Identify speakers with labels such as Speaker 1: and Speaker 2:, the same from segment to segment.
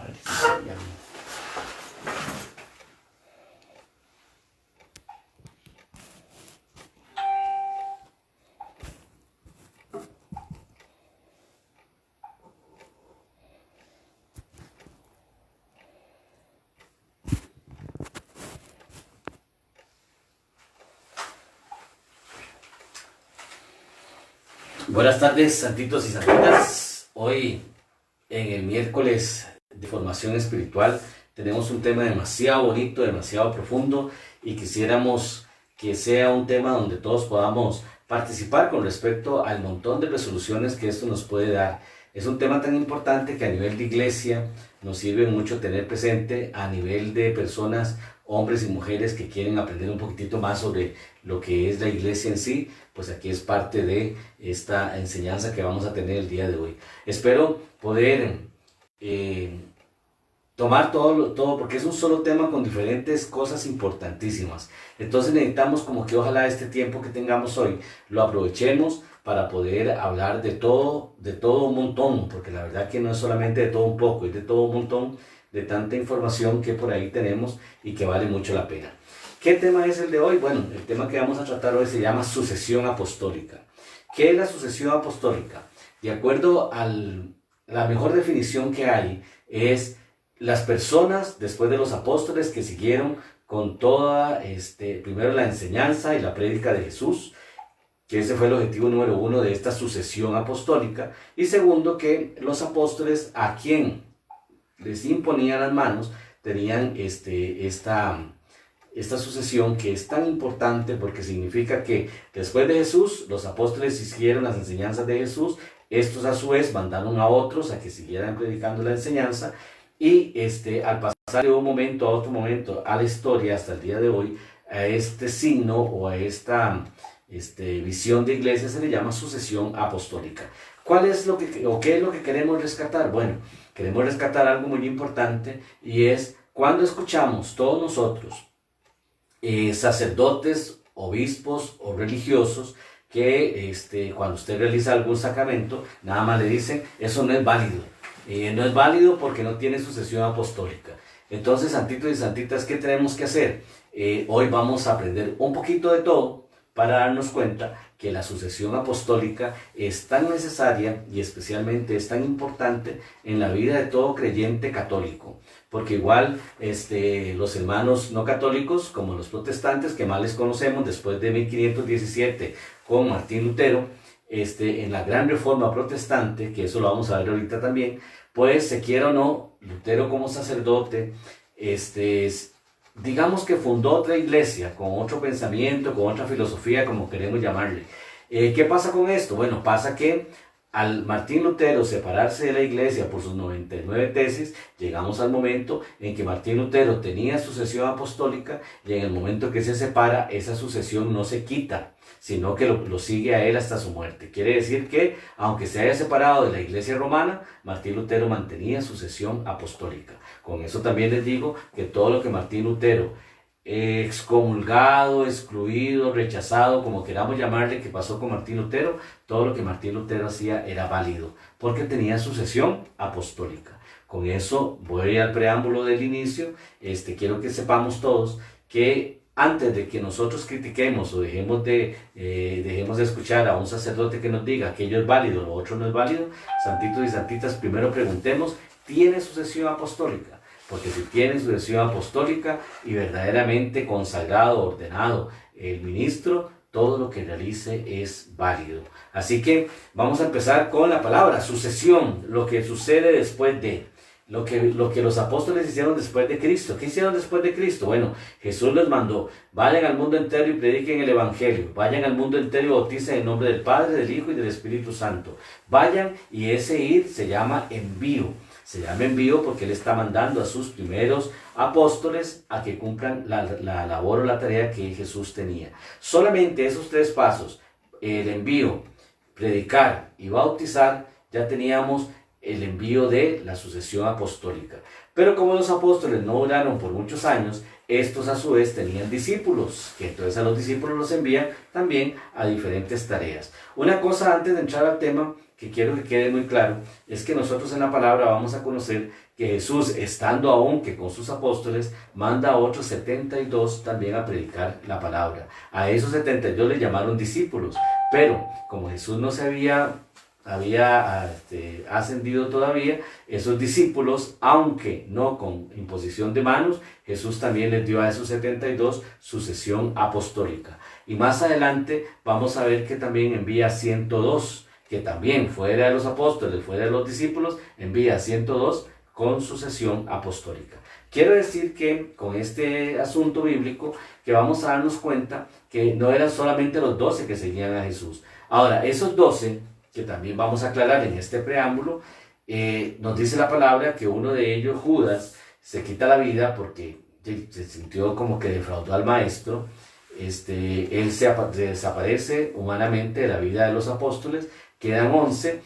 Speaker 1: A ver si ya. Buenas tardes, santitos y santitas. Hoy, en el miércoles de formación espiritual, tenemos un tema demasiado bonito, demasiado profundo, y quisiéramos que sea un tema donde todos podamos participar con respecto al montón de resoluciones que esto nos puede dar. Es un tema tan importante que a nivel de iglesia nos sirve mucho tener presente, a nivel de personas, hombres y mujeres que quieren aprender un poquitito más sobre lo que es la iglesia en sí. Pues aquí es parte de esta enseñanza que vamos a tener el día de hoy. Espero poder tomar todo, porque es un solo tema con diferentes cosas importantísimas. Entonces necesitamos como que ojalá este tiempo que tengamos hoy lo aprovechemos para poder hablar de todo un montón, porque la verdad que no es solamente de todo un poco, es de todo un montón de tanta información que por ahí tenemos y que vale mucho la pena. ¿Qué tema es el de hoy? Bueno, el tema que vamos a tratar hoy se llama sucesión apostólica. ¿Qué es la sucesión apostólica? De acuerdo a la mejor definición que hay, es las personas después de los apóstoles que siguieron con toda, primero la enseñanza y la prédica de Jesús, que ese fue el objetivo número uno de esta sucesión apostólica, y segundo, que los apóstoles a quien les imponían las manos tenían esta sucesión, que es tan importante porque significa que después de Jesús, los apóstoles siguieron las enseñanzas de Jesús, estos a su vez mandaron a otros a que siguieran predicando la enseñanza, y al pasar de un momento a otro momento a la historia hasta el día de hoy, a este signo o a esta visión de iglesia se le llama sucesión apostólica. ¿Cuál es qué es lo que queremos rescatar? Bueno, queremos rescatar algo muy importante, y es cuando escuchamos todos nosotros, sacerdotes, obispos o religiosos, que cuando usted realiza algún sacramento, nada más le dicen, eso no es válido. No es válido porque no tiene sucesión apostólica. Entonces, santitos y santitas, ¿qué tenemos que hacer? Hoy vamos a aprender un poquito de todo para darnos cuenta que la sucesión apostólica es tan necesaria y especialmente es tan importante en la vida de todo creyente católico. Porque igual los hermanos no católicos, como los protestantes, que más les conocemos después de 1517 con Martín Lutero, en la gran reforma protestante, que eso lo vamos a ver ahorita también, pues se quiera o no, Lutero como sacerdote, digamos que fundó otra iglesia, con otro pensamiento, con otra filosofía, como queremos llamarle. ¿Qué pasa con esto? Bueno, pasa que al Martín Lutero separarse de la iglesia por sus 99 tesis, llegamos al momento en que Martín Lutero tenía sucesión apostólica, y en el momento que se separa, esa sucesión no se quita, sino que lo sigue a él hasta su muerte. Quiere decir que, aunque se haya separado de la iglesia romana, Martín Lutero mantenía sucesión apostólica. Con eso también les digo que todo lo que Martín Lutero, excomulgado, excluido, rechazado, como queramos llamarle, que pasó con Martín Lutero, todo lo que Martín Lutero hacía era válido, porque tenía sucesión apostólica. Con eso voy al preámbulo del inicio. Quiero que sepamos todos que antes de que nosotros critiquemos o dejemos de escuchar a un sacerdote que nos diga que ello es válido, lo otro no es válido, santitos y santitas, primero preguntemos, ¿tiene sucesión apostólica? Porque si tiene sucesión apostólica y verdaderamente consagrado, ordenado el ministro, todo lo que realice es válido. Así que vamos a empezar con la palabra sucesión, lo que sucede después de. Lo que los apóstoles hicieron después de Cristo. ¿Qué hicieron después de Cristo? Bueno, Jesús les mandó, vayan al mundo entero y prediquen el evangelio, vayan al mundo entero y bauticen en nombre del Padre, del Hijo y del Espíritu Santo. Vayan, y ese ir se llama envío. Se llama envío porque Él está mandando a sus primeros apóstoles a que cumplan la labor o la tarea que Jesús tenía. Solamente esos tres pasos, el envío, predicar y bautizar, ya teníamos el envío de la sucesión apostólica. Pero como los apóstoles no duraron por muchos años, estos a su vez tenían discípulos, que entonces a los discípulos los envían también a diferentes tareas. Una cosa antes de entrar al tema que quiero que quede muy claro es que nosotros en la palabra vamos a conocer que Jesús, estando aún que con sus apóstoles, manda a otros 72 también a predicar la palabra. A esos 72 le llamaron discípulos, pero como Jesús no se había ascendido todavía, esos discípulos, aunque no con imposición de manos, Jesús también les dio a esos 72 sucesión apostólica. Y más adelante vamos a ver que también envía 102, que también fuera de los apóstoles, fuera de los discípulos, envía 102 con sucesión apostólica. Quiero decir que con este asunto bíblico que vamos a darnos cuenta que no eran solamente los 12 que seguían a Jesús. Ahora, esos 12, que también vamos a aclarar en este preámbulo, nos dice la palabra que uno de ellos, Judas, se quita la vida porque se sintió como que defraudó al maestro. Él se desaparece humanamente de la vida de los apóstoles, quedan 11,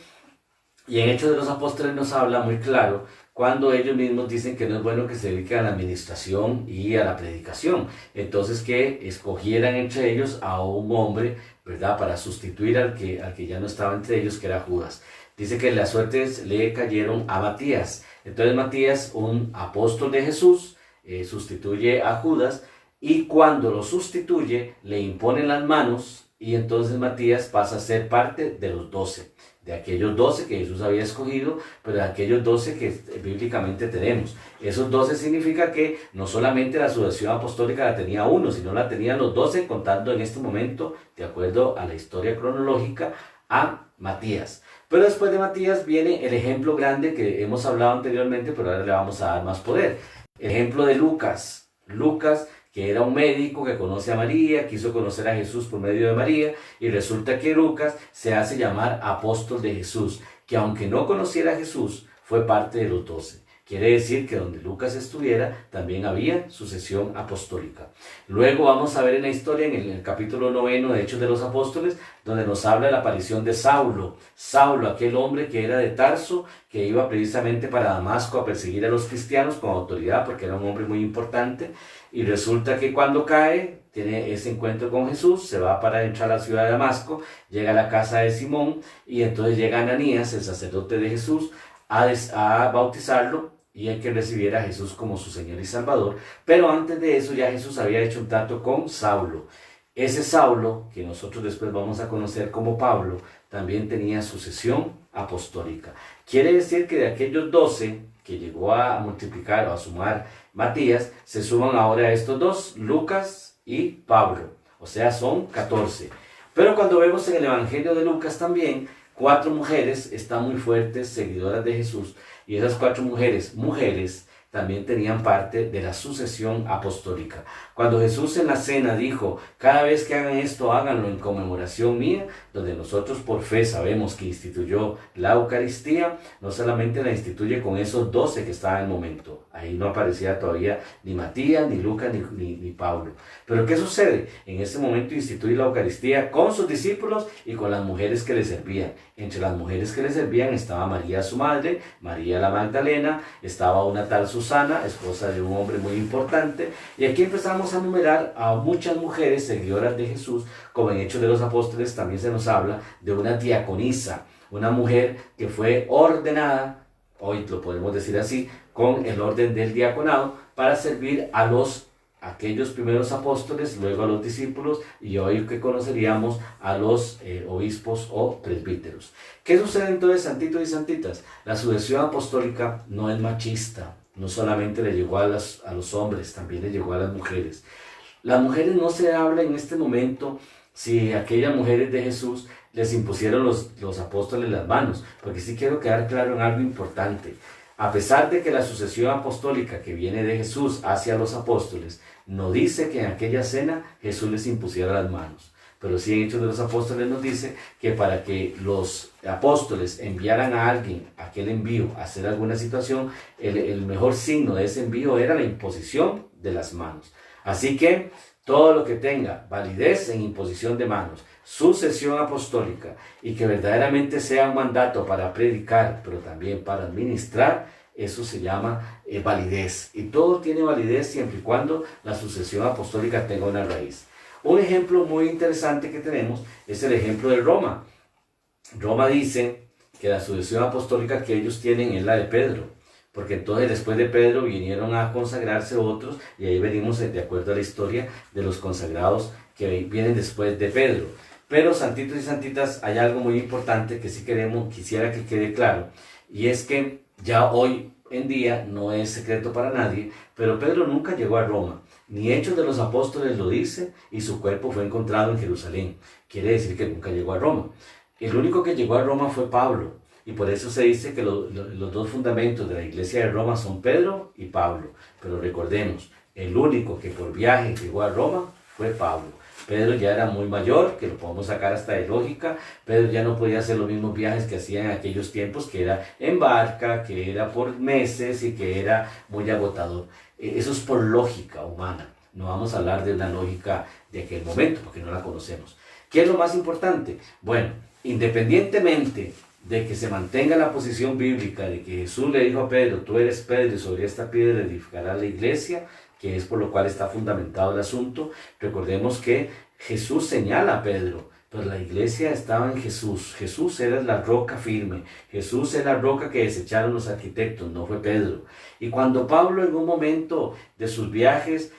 Speaker 1: y en Hechos de los Apóstoles nos habla muy claro cuando ellos mismos dicen que no es bueno que se dediquen a la administración y a la predicación. Entonces que escogieran entre ellos a un hombre, ¿verdad?, para sustituir al que ya no estaba entre ellos, que era Judas. Dice que las suertes le cayeron a Matías. Entonces Matías, un apóstol de Jesús, sustituye a Judas, y cuando lo sustituye le imponen las manos, y entonces Matías pasa a ser parte de los 12. De aquellos 12 que Jesús había escogido, pero de aquellos 12 que bíblicamente tenemos. Esos 12 significa que no solamente la sucesión apostólica la tenía uno, sino la tenían los 12, contando en este momento, de acuerdo a la historia cronológica, a Matías. Pero después de Matías viene el ejemplo grande que hemos hablado anteriormente, pero ahora le vamos a dar más poder. El ejemplo de Lucas. Lucas, que era un médico que conoce a María, quiso conocer a Jesús por medio de María, y resulta que Lucas se hace llamar apóstol de Jesús, que aunque no conociera a Jesús, fue parte de los 12. Quiere decir que donde Lucas estuviera, también había sucesión apostólica. Luego vamos a ver en la historia, en el capítulo 9 de Hechos de los Apóstoles, donde nos habla de la aparición de Saulo. Saulo, aquel hombre que era de Tarso, que iba precisamente para Damasco a perseguir a los cristianos con autoridad, porque era un hombre muy importante. Y resulta que cuando cae, tiene ese encuentro con Jesús, se va para entrar a la ciudad de Damasco, llega a la casa de Simón, y entonces llega Ananías, el sacerdote de Jesús, a bautizarlo, y el que recibiera a Jesús como su Señor y Salvador. Pero antes de eso ya Jesús había hecho un trato con Saulo. Ese Saulo, que nosotros después vamos a conocer como Pablo, también tenía sucesión apostólica. Quiere decir que de aquellos 12 que llegó a multiplicar o a sumar Matías, se suman ahora estos dos, Lucas y Pablo. O sea, son 14. Pero cuando vemos en el Evangelio de Lucas también, 4 mujeres están muy fuertes, seguidoras de Jesús, y esas 4 mujeres también tenían parte de la sucesión apostólica. Cuando Jesús en la cena dijo, cada vez que hagan esto, háganlo en conmemoración mía, donde nosotros por fe sabemos que instituyó la Eucaristía, no solamente la instituye con esos 12 que estaban en el momento, ahí no aparecía todavía ni Matías, ni Lucas, ni Pablo. Pero ¿qué sucede? En ese momento instituye la Eucaristía con sus discípulos y con las mujeres que le servían. Entre las mujeres que le servían estaba María su madre, María la Magdalena, estaba una tal Susana, esposa de un hombre muy importante, y aquí empezamos a numerar a muchas mujeres seguidoras de Jesús, como en Hechos de los Apóstoles también se nos habla de una diaconisa, una mujer que fue ordenada, hoy lo podemos decir así, con el orden del diaconado, para servir a aquellos primeros apóstoles, luego a los discípulos, y hoy que conoceríamos a los obispos o presbíteros. ¿Qué sucede entonces, santitos y santitas? La sucesión apostólica no es machista, no solamente le llegó a los hombres, también le llegó a las mujeres. Las mujeres no se habla en este momento si aquellas mujeres de Jesús les impusieron los apóstoles las manos, porque sí quiero quedar claro en algo importante. A pesar de que la sucesión apostólica que viene de Jesús hacia los apóstoles no dice que en aquella cena Jesús les impusiera las manos, pero sí en Hechos de los Apóstoles nos dice que para que los apóstoles enviaran a alguien aquel envío a hacer alguna situación, el mejor signo de ese envío era la imposición de las manos. Así que todo lo que tenga validez en imposición de manos, sucesión apostólica, y que verdaderamente sea un mandato para predicar, pero también para administrar, eso se llama validez. Y todo tiene validez siempre y cuando la sucesión apostólica tenga una raíz. Un ejemplo muy interesante que tenemos es el ejemplo de Roma. Roma dice que la sucesión apostólica que ellos tienen es la de Pedro, porque entonces después de Pedro vinieron a consagrarse otros, y ahí venimos de acuerdo a la historia de los consagrados que vienen después de Pedro. Pero santitos y santitas, hay algo muy importante que sí quisiera que quede claro, y es que ya hoy en día no es secreto para nadie, pero Pedro nunca llegó a Roma, ni Hechos de los Apóstoles lo dice, y su cuerpo fue encontrado en Jerusalén. Quiere decir que nunca llegó a Roma. El único que llegó a Roma fue Pablo, y por eso se dice que los dos fundamentos de la iglesia de Roma son Pedro y Pablo. Pero recordemos, el único que por viaje llegó a Roma fue Pablo. Pedro ya era muy mayor, que lo podemos sacar hasta de lógica. Pedro ya no podía hacer los mismos viajes que hacía en aquellos tiempos, que era en barca, que era por meses y que era muy agotador. Eso es por lógica humana. No vamos a hablar de una lógica de aquel momento, porque no la conocemos. ¿Qué es lo más importante? Bueno, independientemente de que se mantenga la posición bíblica de que Jesús le dijo a Pedro, tú eres Pedro y sobre esta piedra edificarás la iglesia, que es por lo cual está fundamentado el asunto. Recordemos que Jesús señala a Pedro, pero la iglesia estaba en Jesús. Jesús era la roca firme. Jesús es la roca que desecharon los arquitectos, no fue Pedro. Y cuando Pablo en un momento de sus viajes,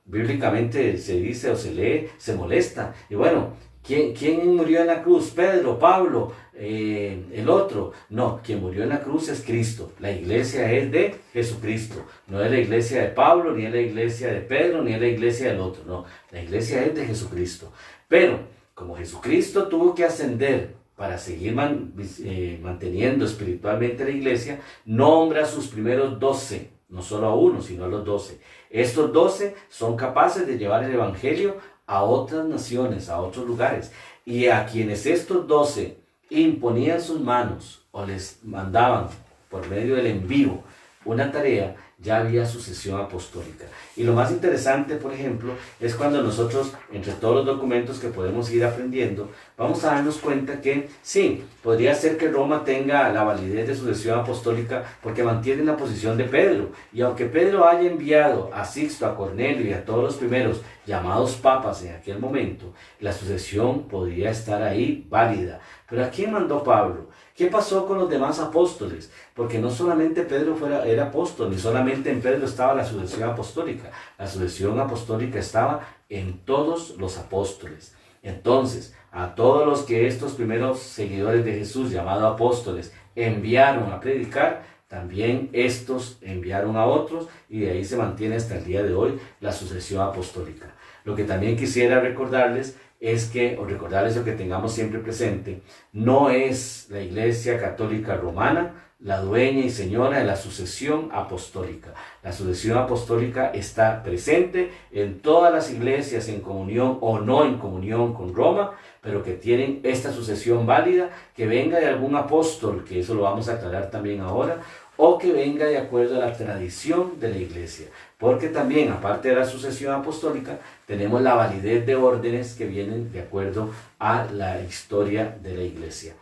Speaker 1: bíblicamente se dice o se lee, se molesta. Y bueno, ¿quién murió en la cruz? Pedro, Pablo, el otro. No, quien murió en la cruz es Cristo. La iglesia es de Jesucristo. No es la iglesia de Pablo, ni es la iglesia de Pedro, ni es la iglesia del otro. No, la iglesia es de Jesucristo. Pero, como Jesucristo tuvo que ascender para seguir manteniendo espiritualmente la iglesia, nombra a sus primeros 12, no solo a uno, sino a los 12. Estos 12 son capaces de llevar el evangelio a otras naciones, a otros lugares. Y a quienes estos 12 imponían sus manos o les mandaban por medio del envío una tarea, ya había sucesión apostólica. Y lo más interesante, por ejemplo, es cuando nosotros, entre todos los documentos que podemos ir aprendiendo, vamos a darnos cuenta que sí, podría ser que Roma tenga la validez de sucesión apostólica porque mantiene la posición de Pedro. Y aunque Pedro haya enviado a Sixto, a Cornelio y a todos los primeros llamados papas en aquel momento, la sucesión podría estar ahí válida. Pero ¿a quién mandó Pablo? ¿Qué pasó con los demás apóstoles? Porque no solamente Pedro era apóstol, ni solamente en Pedro estaba la sucesión apostólica. La sucesión apostólica estaba en todos los apóstoles. Entonces, a todos los que estos primeros seguidores de Jesús, llamados apóstoles, enviaron a predicar, también estos enviaron a otros, y de ahí se mantiene hasta el día de hoy la sucesión apostólica. Lo que también quisiera recordarles es que, o recordarles lo que tengamos siempre presente, no es la Iglesia Católica Romana la dueña y señora de la sucesión apostólica. La sucesión apostólica está presente en todas las iglesias en comunión o no en comunión con Roma, pero que tienen esta sucesión válida, que venga de algún apóstol, que eso lo vamos a aclarar también ahora, o que venga de acuerdo a la tradición de la iglesia. Porque también, aparte de la sucesión apostólica, tenemos la validez de órdenes que vienen de acuerdo a la historia de la iglesia.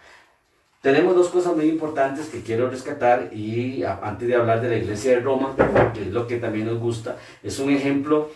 Speaker 1: Tenemos dos cosas muy importantes que quiero rescatar, y antes de hablar de la iglesia de Roma, que es lo que también nos gusta, es un ejemplo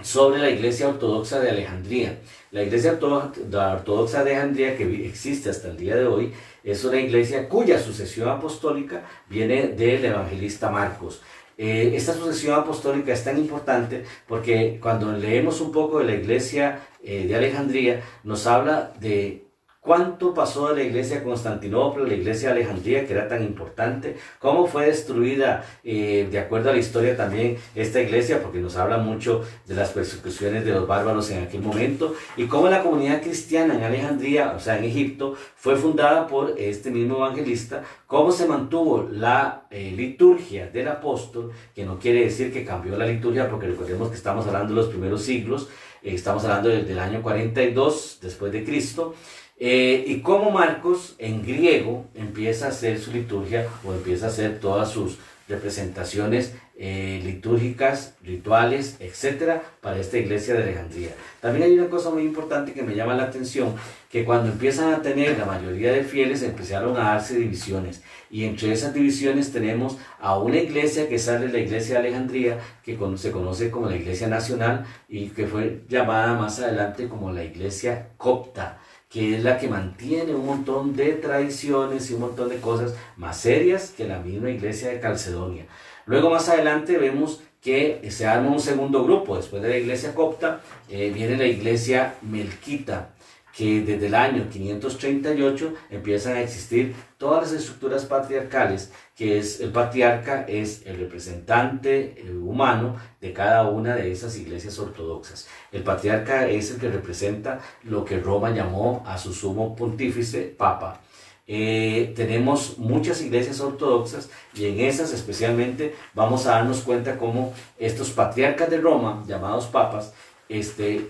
Speaker 1: sobre la iglesia ortodoxa de Alejandría. La iglesia ortodoxa de Alejandría, que existe hasta el día de hoy, es una iglesia cuya sucesión apostólica viene del evangelista Marcos. Esta sucesión apostólica es tan importante porque cuando leemos un poco de la iglesia de Alejandría, nos habla de cuánto pasó de la iglesia de Constantinopla, la iglesia de Alejandría, que era tan importante, cómo fue destruida, de acuerdo a la historia también, esta iglesia, porque nos habla mucho de las persecuciones de los bárbaros en aquel momento, y cómo la comunidad cristiana en Alejandría, o sea en Egipto, fue fundada por este mismo evangelista, cómo se mantuvo la liturgia del apóstol, que no quiere decir que cambió la liturgia, porque recordemos que estamos hablando de los primeros siglos, estamos hablando del año 42 después de Cristo, y cómo Marcos en griego empieza a hacer su liturgia, o empieza a hacer todas sus representaciones litúrgicas, rituales, etcétera, para esta iglesia de Alejandría. También hay una cosa muy importante que me llama la atención, que cuando empiezan a tener la mayoría de fieles, empezaron a darse divisiones, y entre esas divisiones tenemos a una iglesia que sale de la iglesia de Alejandría, que se conoce como la iglesia nacional, y que fue llamada más adelante como la iglesia copta, que es la que mantiene un montón de tradiciones y un montón de cosas más serias que la misma iglesia de Calcedonia. Luego más adelante vemos que se arma un segundo grupo, después de la iglesia copta, viene la iglesia melquita, que desde el año 538 empiezan a existir todas las estructuras patriarcales, que es el patriarca es el representante humano de cada una de esas iglesias ortodoxas. El patriarca es el que representa lo que Roma llamó a su sumo pontífice, papa. Tenemos muchas iglesias ortodoxas y en esas especialmente vamos a darnos cuenta cómo estos patriarcas de Roma, llamados papas,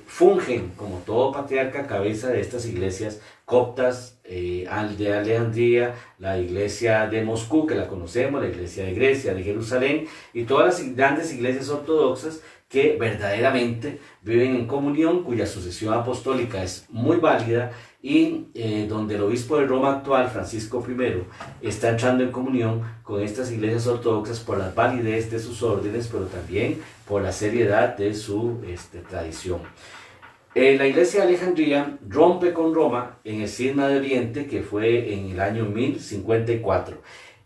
Speaker 1: fungen como todo patriarca cabeza de estas iglesias coptas, de Alejandría, la iglesia de Moscú, que la conocemos, la iglesia de Grecia, de Jerusalén, y todas las grandes iglesias ortodoxas que verdaderamente viven en comunión, cuya sucesión apostólica es muy válida, y donde el obispo de Roma actual, Francisco I, está entrando en comunión con estas iglesias ortodoxas por la validez de sus órdenes, pero también por la seriedad de su tradición. La iglesia de Alejandría rompe con Roma en el Cisma de Oriente, que fue en el año 1054.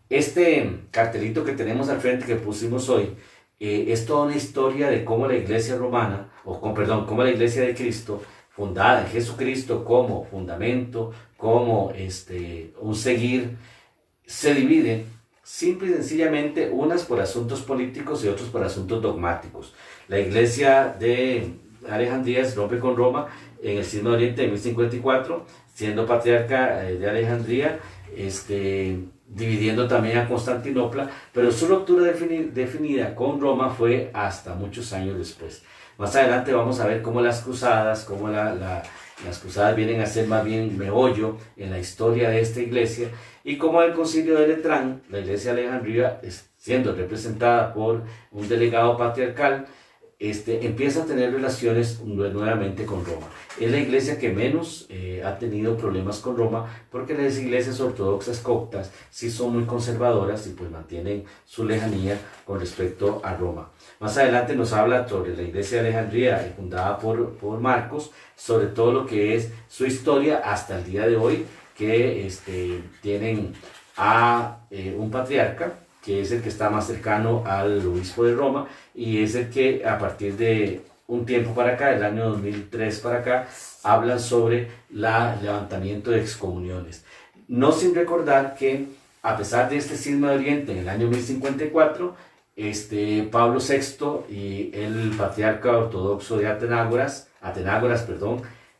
Speaker 1: Este cartelito que tenemos al frente que pusimos hoy es toda una historia de cómo la iglesia romana, cómo la iglesia de Cristo, fundada en Jesucristo como fundamento, como un seguir, se divide simple y sencillamente unas por asuntos políticos y otros por asuntos dogmáticos. La iglesia de Alejandría se rompe con Roma en el Cisma de Oriente de 1054, siendo patriarca de Alejandría, dividiendo también a Constantinopla, pero su ruptura definida con Roma fue hasta muchos años después. Más adelante vamos a ver cómo las cruzadas, cómo las cruzadas vienen a ser más bien meollo en la historia de esta iglesia, y cómo el concilio de Letrán, la iglesia de Alejandría, siendo representada por un delegado patriarcal, empieza a tener relaciones nuevamente con Roma. Es la iglesia que menos ha tenido problemas con Roma, porque las iglesias ortodoxas coptas sí son muy conservadoras y pues mantienen su lejanía con respecto a Roma. Más adelante nos habla sobre la iglesia de Alejandría, fundada por Marcos, sobre todo lo que es su historia hasta el día de hoy, que tienen a un patriarca, que es el que está más cercano al obispo de Roma, y es el que a partir de un tiempo para acá, del año 2003 para acá, hablan sobre el levantamiento de excomuniones. No sin recordar que a pesar de este cisma de Oriente en el año 1054, Pablo VI y el patriarca ortodoxo de Atenágoras,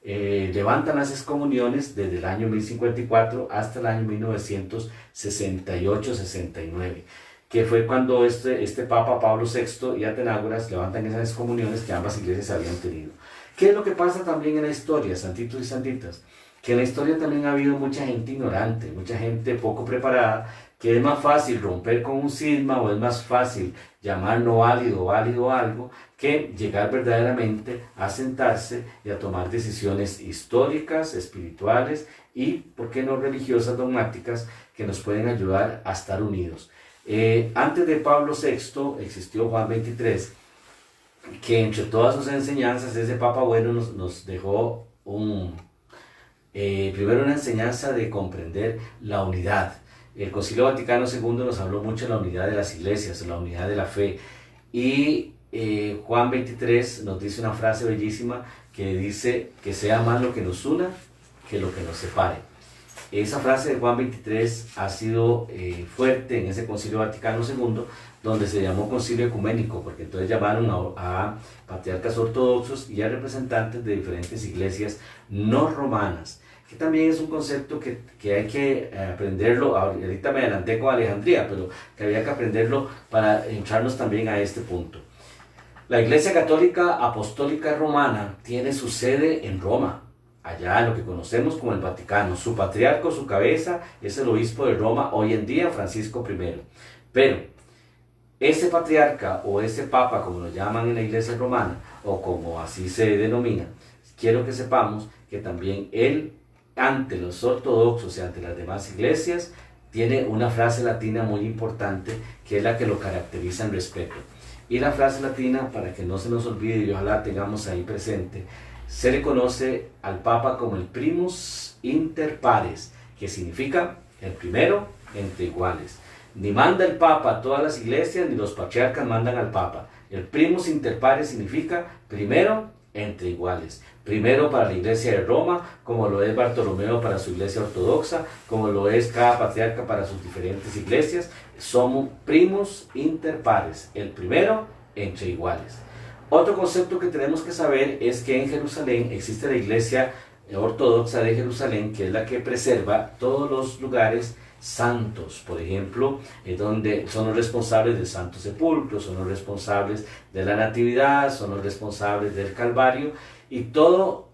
Speaker 1: levantan las excomuniones desde el año 1054 hasta el año 1968-69, que fue cuando este Papa Pablo VI y Atenágoras levantan esas excomuniones que ambas iglesias habían tenido. ¿Qué es lo que pasa también en la historia, santitos y santitas? Que en la historia también ha habido mucha gente ignorante, mucha gente poco preparada, que es más fácil romper con un cisma o es más fácil llamar no válido algo que llegar verdaderamente a sentarse y a tomar decisiones históricas, espirituales y, por qué no, religiosas, dogmáticas, que nos pueden ayudar a estar unidos. Antes de Pablo VI existió Juan XXIII, que entre todas sus enseñanzas, ese Papa bueno nos dejó primero una enseñanza de comprender la unidad. El Concilio Vaticano II nos habló mucho de la unidad de las iglesias, de la unidad de la fe, y Juan XXIII nos dice una frase bellísima que dice que sea más lo que nos una que lo que nos separe. Esa frase de Juan XXIII ha sido fuerte en ese Concilio Vaticano II, donde se llamó Concilio Ecuménico, porque entonces llamaron a patriarcas ortodoxos y a representantes de diferentes iglesias no romanas, que también es un concepto que hay que aprenderlo. Ahorita me adelanté con Alejandría, pero que había que aprenderlo para entrarnos también a este punto. La Iglesia Católica Apostólica Romana tiene su sede en Roma, allá en lo que conocemos como el Vaticano. Su patriarca, su cabeza, es el obispo de Roma, hoy en día Francisco I. Pero ese patriarca o ese papa, como lo llaman en la Iglesia romana, o como así se denomina, quiero que sepamos que también él, ante los ortodoxos y ante las demás iglesias, tiene una frase latina muy importante, que es la que lo caracteriza en respeto. Y la frase latina, para que no se nos olvide y ojalá tengamos ahí presente, se le conoce al Papa como el primus inter pares, que significa el primero entre iguales. Ni manda el Papa a todas las iglesias, ni los patriarcas mandan al Papa. El primus inter pares significa primero entre iguales. Primero para la iglesia de Roma, como lo es Bartolomeo para su iglesia ortodoxa, como lo es cada patriarca para sus diferentes iglesias. Somos primus inter pares, el primero entre iguales. Otro concepto que tenemos que saber es que en Jerusalén existe la iglesia ortodoxa de Jerusalén, que es la que preserva todos los lugares santos. Por ejemplo, donde son los responsables del Santo Sepulcro, son los responsables de la Natividad, son los responsables del Calvario, y todo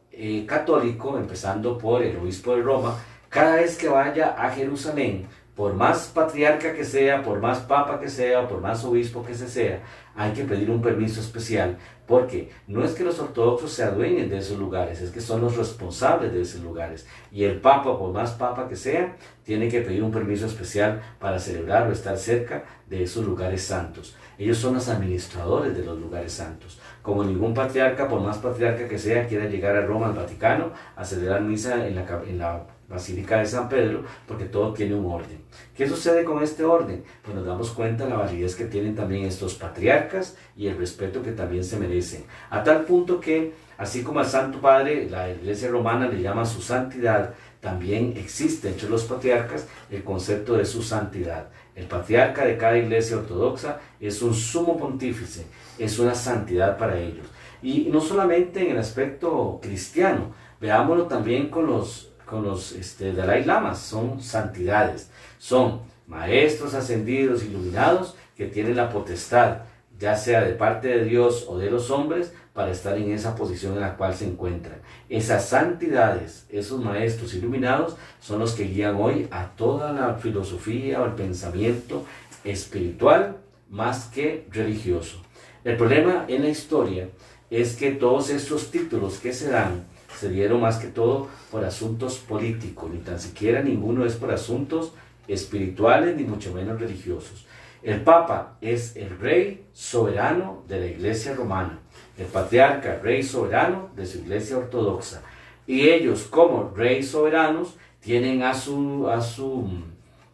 Speaker 1: católico, empezando por el obispo de Roma, cada vez que vaya a Jerusalén, por más patriarca que sea, por más papa que sea, o por más obispo que se sea, hay que pedir un permiso especial, porque no es que los ortodoxos se adueñen de esos lugares, es que son los responsables de esos lugares. Y el papa, por más papa que sea, tiene que pedir un permiso especial para celebrar o estar cerca de esos lugares santos. Ellos son los administradores de los lugares santos. Como ningún patriarca, por más patriarca que sea, quiera llegar a Roma, al Vaticano, a celebrar misa en la Basílica de San Pedro, porque todo tiene un orden. ¿Qué sucede con este orden? Pues nos damos cuenta de la validez que tienen también estos patriarcas y el respeto que también se merecen. A tal punto que, así como al Santo Padre, la Iglesia Romana le llama su santidad, también existe entre los patriarcas el concepto de su santidad. El patriarca de cada iglesia ortodoxa es un sumo pontífice, es una santidad para ellos. Y no solamente en el aspecto cristiano, veámoslo también con los Dalai Lamas, son santidades, son maestros ascendidos, iluminados, que tienen la potestad, ya sea de parte de Dios o de los hombres, para estar en esa posición en la cual se encuentran. Esas santidades, esos maestros iluminados, son los que guían hoy a toda la filosofía o el pensamiento espiritual más que religioso. El problema en la historia es que todos estos títulos que se dan se dieron más que todo por asuntos políticos, ni tan siquiera ninguno es por asuntos espirituales, ni mucho menos religiosos. El Papa es el rey soberano de la Iglesia Romana, el patriarca, rey soberano de su Iglesia Ortodoxa, y ellos como reyes soberanos tienen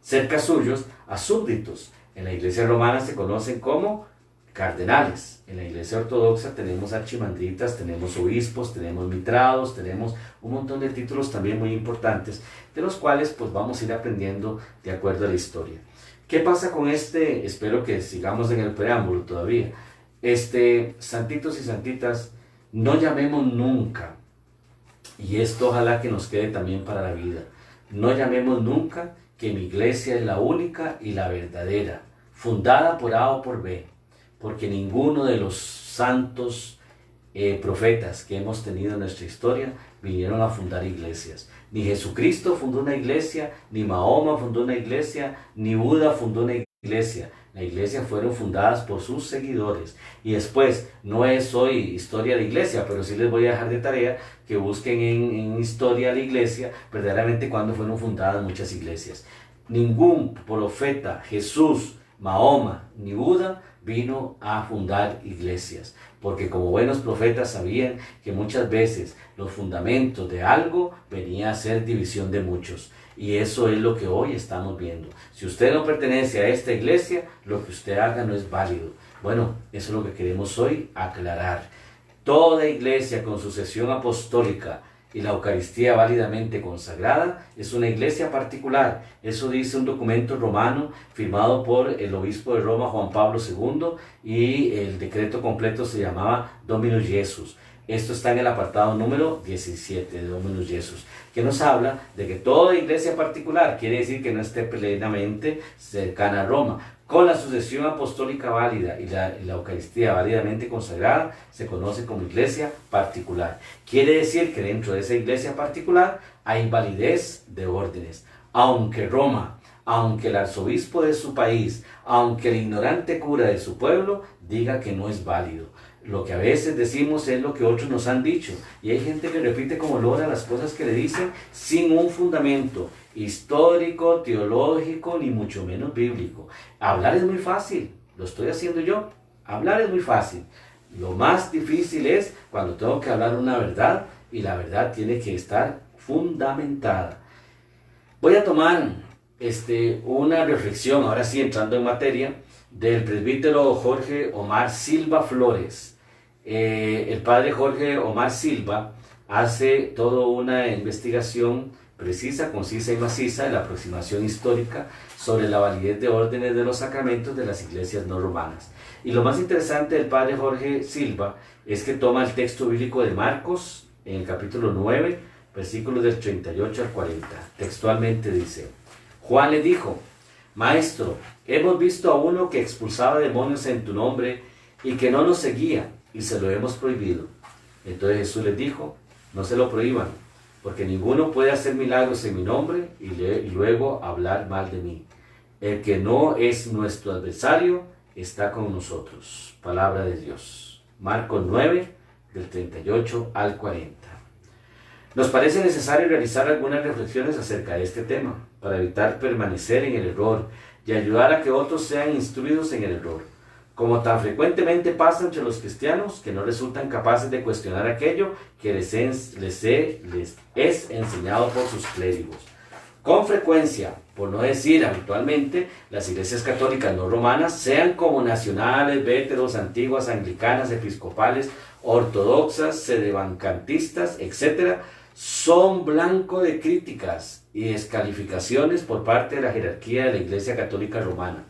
Speaker 1: cerca suyos a súbditos. En la Iglesia Romana se conocen como cardenales. En la Iglesia Ortodoxa tenemos archimandritas, tenemos obispos, tenemos mitrados, tenemos un montón de títulos también muy importantes, de los cuales pues vamos a ir aprendiendo de acuerdo a la historia. ¿Qué pasa con este? Espero que sigamos en el preámbulo todavía. Santitos y santitas, no llamemos nunca, y esto ojalá que nos quede también para la vida, no llamemos nunca que mi iglesia es la única y la verdadera, fundada por A o por B, porque ninguno de los santos profetas que hemos tenido en nuestra historia vinieron a fundar iglesias. Ni Jesucristo fundó una iglesia, ni Mahoma fundó una iglesia, ni Buda fundó una iglesia. La iglesia fueron fundadas por sus seguidores. Y después, no es hoy historia de iglesia, pero sí les voy a dejar de tarea que busquen en historia de la iglesia verdaderamente cuando fueron fundadas muchas iglesias. Ningún profeta, Jesús, Mahoma ni Buda vino a fundar iglesias, porque como buenos profetas sabían que muchas veces los fundamentos de algo venía a ser división de muchos, y eso es lo que hoy estamos viendo. Si usted no pertenece a esta iglesia, lo que usted haga no es válido. Bueno, eso es lo que queremos hoy aclarar. Toda iglesia con sucesión apostólica y la Eucaristía válidamente consagrada es una iglesia particular. Eso dice un documento romano firmado por el obispo de Roma, Juan Pablo II, y el decreto completo se llamaba Dominus Jesus. Esto está en el apartado número 17 de Dominus Jesus, que nos habla de que toda iglesia particular quiere decir que no esté plenamente cercana a Roma. Con la sucesión apostólica válida y la Eucaristía válidamente consagrada, se conoce como iglesia particular. Quiere decir que dentro de esa iglesia particular hay validez de órdenes. Aunque Roma, aunque el arzobispo de su país, aunque el ignorante cura de su pueblo diga que no es válido. Lo que a veces decimos es lo que otros nos han dicho. Y hay gente que repite como lora las cosas que le dicen sin un fundamento histórico, teológico, ni mucho menos bíblico. Hablar es muy fácil, lo estoy haciendo yo. Hablar es muy fácil. Lo más difícil es cuando tengo que hablar una verdad y la verdad tiene que estar fundamentada. Voy a tomar una reflexión, ahora sí entrando en materia, del presbítero Jorge Omar Silva Flores. El padre Jorge Omar Silva hace toda una investigación precisa, concisa y maciza de la aproximación histórica sobre la validez de órdenes de los sacramentos de las iglesias no romanas. Y lo más interesante del padre Jorge Silva es que toma el texto bíblico de Marcos en el capítulo 9, versículos del 38 al 40. Textualmente dice: Juan le dijo: Maestro, hemos visto a uno que expulsaba demonios en tu nombre y que no nos seguía, y se lo hemos prohibido. Entonces Jesús les dijo: No se lo prohíban, porque ninguno puede hacer milagros en mi nombre y luego hablar mal de mí. El que no es nuestro adversario está con nosotros. Palabra de Dios. Marcos 9, del 38 al 40. Nos parece necesario realizar algunas reflexiones acerca de este tema, para evitar permanecer en el error y ayudar a que otros sean instruidos en el error, como tan frecuentemente pasa entre los cristianos que no resultan capaces de cuestionar aquello que les es enseñado por sus clérigos. Con frecuencia, por no decir habitualmente, las iglesias católicas no romanas, sean como nacionales, véteros, antiguas, anglicanas, episcopales, ortodoxas, sedevacantistas, etc., son blanco de críticas y descalificaciones por parte de la jerarquía de la Iglesia Católica Romana,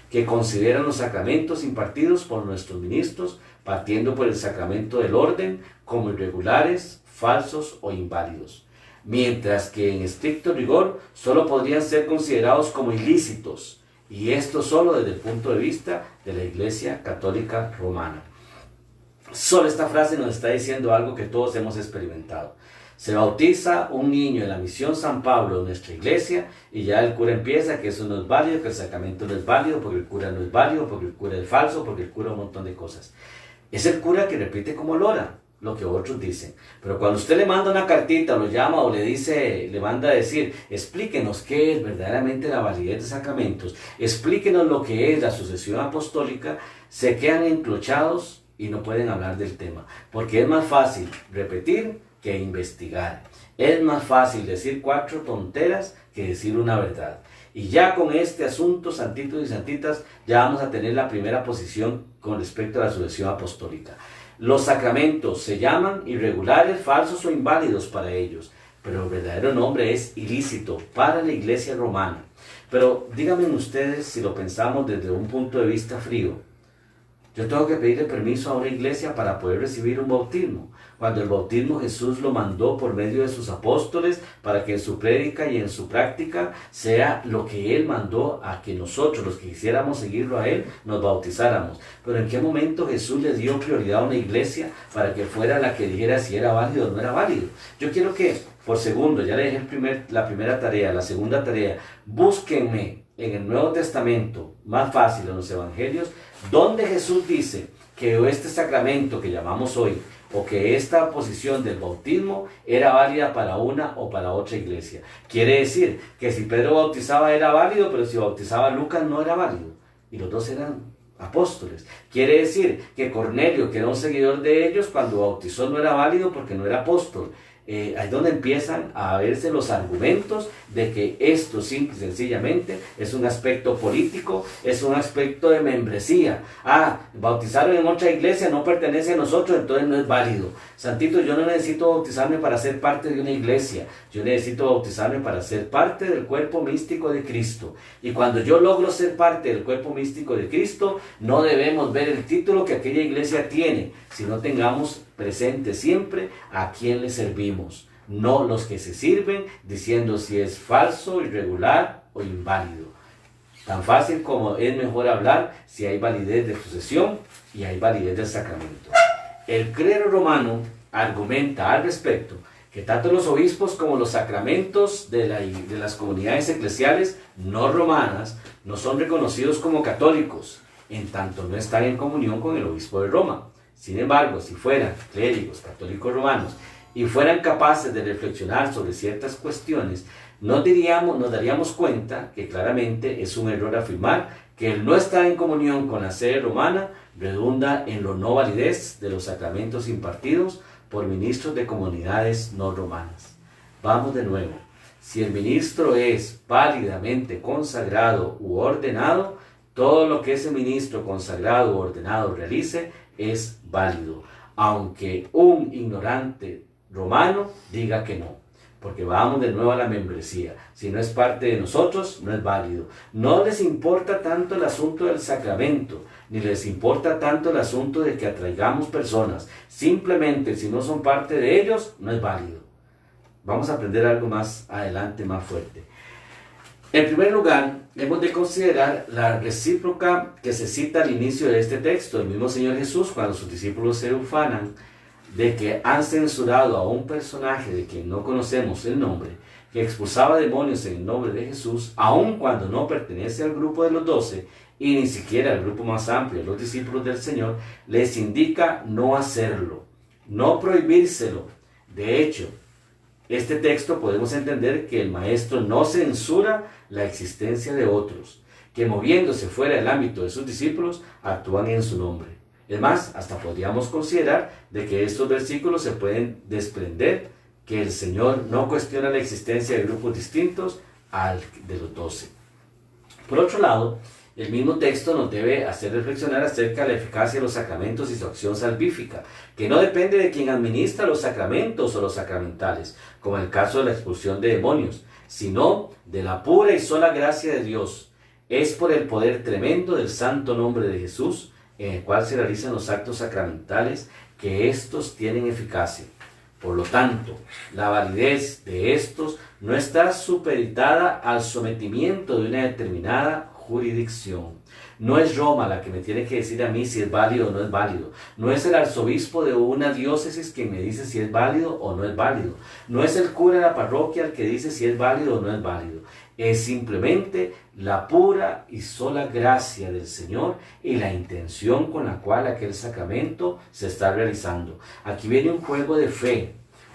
Speaker 1: que consideran los sacramentos impartidos por nuestros ministros, partiendo por el sacramento del orden, como irregulares, falsos o inválidos, mientras que en estricto rigor solo podrían ser considerados como ilícitos, y esto solo desde el punto de vista de la Iglesia Católica Romana. Solo esta frase nos está diciendo algo que todos hemos experimentado. Se bautiza un niño en la misión San Pablo en nuestra iglesia y ya el cura empieza que eso no es válido, que el sacramento no es válido, porque el cura no es válido, porque el cura es falso, porque el cura un montón de cosas. Es el cura que repite como lora lo que otros dicen. Pero cuando usted le manda una cartita, o lo llama o le manda a decir: explíquenos qué es verdaderamente la validez de sacramentos, explíquenos lo que es la sucesión apostólica, se quedan enclochados y no pueden hablar del tema, porque es más fácil repetir que investigar. Es más fácil decir 4 tonteras que decir una verdad. Y ya con este asunto, santitos y santitas, ya vamos a tener la primera posición con respecto a la sucesión apostólica. Los sacramentos se llaman irregulares, falsos o inválidos para ellos, pero el verdadero nombre es ilícito para la iglesia romana. Pero díganme ustedes si lo pensamos desde un punto de vista frío. Yo tengo que pedirle permiso a una iglesia para poder recibir un bautismo, cuando el bautismo Jesús lo mandó por medio de sus apóstoles para que en su prédica y en su práctica sea lo que Él mandó a que nosotros, los que quisiéramos seguirlo a Él, nos bautizáramos. Pero ¿en qué momento Jesús le dio prioridad a una iglesia para que fuera la que dijera si era válido o no era válido? Yo quiero que, por segundo, ya le dejé la primera tarea, la segunda tarea, búsquenme en el Nuevo Testamento, más fácil en los Evangelios, donde Jesús dice que este sacramento que llamamos hoy, o que esta posición del bautismo era válida para una o para otra iglesia. Quiere decir que si Pedro bautizaba era válido, pero si bautizaba Lucas no era válido. Y los dos eran apóstoles. Quiere decir que Cornelio, que era un seguidor de ellos, cuando bautizó no era válido porque no era apóstol. Ahí es donde empiezan a verse los argumentos de que esto simple y sencillamente es un aspecto político, es un aspecto de membresía. Bautizaron en otra iglesia, no pertenece a nosotros, entonces no es válido. Santito, yo no necesito bautizarme para ser parte de una iglesia, yo necesito bautizarme para ser parte del cuerpo místico de Cristo. Y cuando yo logro ser parte del cuerpo místico de Cristo, no debemos ver el título que aquella iglesia tiene, sino tengamos presente siempre a quién le servimos, no los que se sirven diciendo si es falso, irregular o inválido. Tan fácil como es mejor hablar si hay validez de sucesión y hay validez del sacramento. El clero romano argumenta al respecto que tanto los obispos como los sacramentos de las comunidades eclesiales no romanas no son reconocidos como católicos, en tanto no están en comunión con el obispo de Roma. Sin embargo, si fueran clérigos católicos romanos y fueran capaces de reflexionar sobre ciertas cuestiones, nos daríamos cuenta que claramente es un error afirmar que el no estar en comunión con la sede romana redunda en la no validez de los sacramentos impartidos por ministros de comunidades no romanas. Vamos de nuevo. Si el ministro es válidamente consagrado u ordenado, todo lo que ese ministro consagrado u ordenado realice es válido, aunque un ignorante romano diga que no. Porque vamos de nuevo a la membresía. Si no es parte de nosotros, no es válido. No les importa tanto el asunto del sacramento, ni les importa tanto el asunto de que atraigamos personas. Simplemente, si no son parte de ellos, no es válido. Vamos a aprender algo más adelante, más fuerte. En primer lugar, hemos de considerar la recíproca que se cita al inicio de este texto. El mismo Señor Jesús, cuando sus discípulos se ufanan de que han censurado a un personaje de quien no conocemos el nombre, que expulsaba demonios en el nombre de Jesús, aun cuando no pertenece al grupo de los 12 y ni siquiera al grupo más amplio de los discípulos del Señor, les indica no hacerlo, no prohibírselo. De hecho, este texto podemos entender que el maestro no censura la existencia de otros, que moviéndose fuera del ámbito de sus discípulos, actúan en su nombre. Es más, hasta podríamos considerar de que estos versículos se pueden desprender que el Señor no cuestiona la existencia de grupos distintos al de los 12. Por otro lado, el mismo texto nos debe hacer reflexionar acerca de la eficacia de los sacramentos y su acción salvífica, que no depende de quien administra los sacramentos o los sacramentales, como en el caso de la expulsión de demonios, sino de la pura y sola gracia de Dios. Es por el poder tremendo del santo nombre de Jesús, en el cual se realizan los actos sacramentales, que estos tienen eficacia. Por lo tanto, la validez de estos no está supeditada al sometimiento de una determinada jurisdicción. No es Roma la que me tiene que decir a mí si es válido o no es válido. No es el arzobispo de una diócesis quien me dice si es válido o no es válido. No es el cura de la parroquia el que dice si es válido o no es válido. Es simplemente la pura y sola gracia del Señor y la intención con la cual aquel sacramento se está realizando. Aquí viene un juego de fe,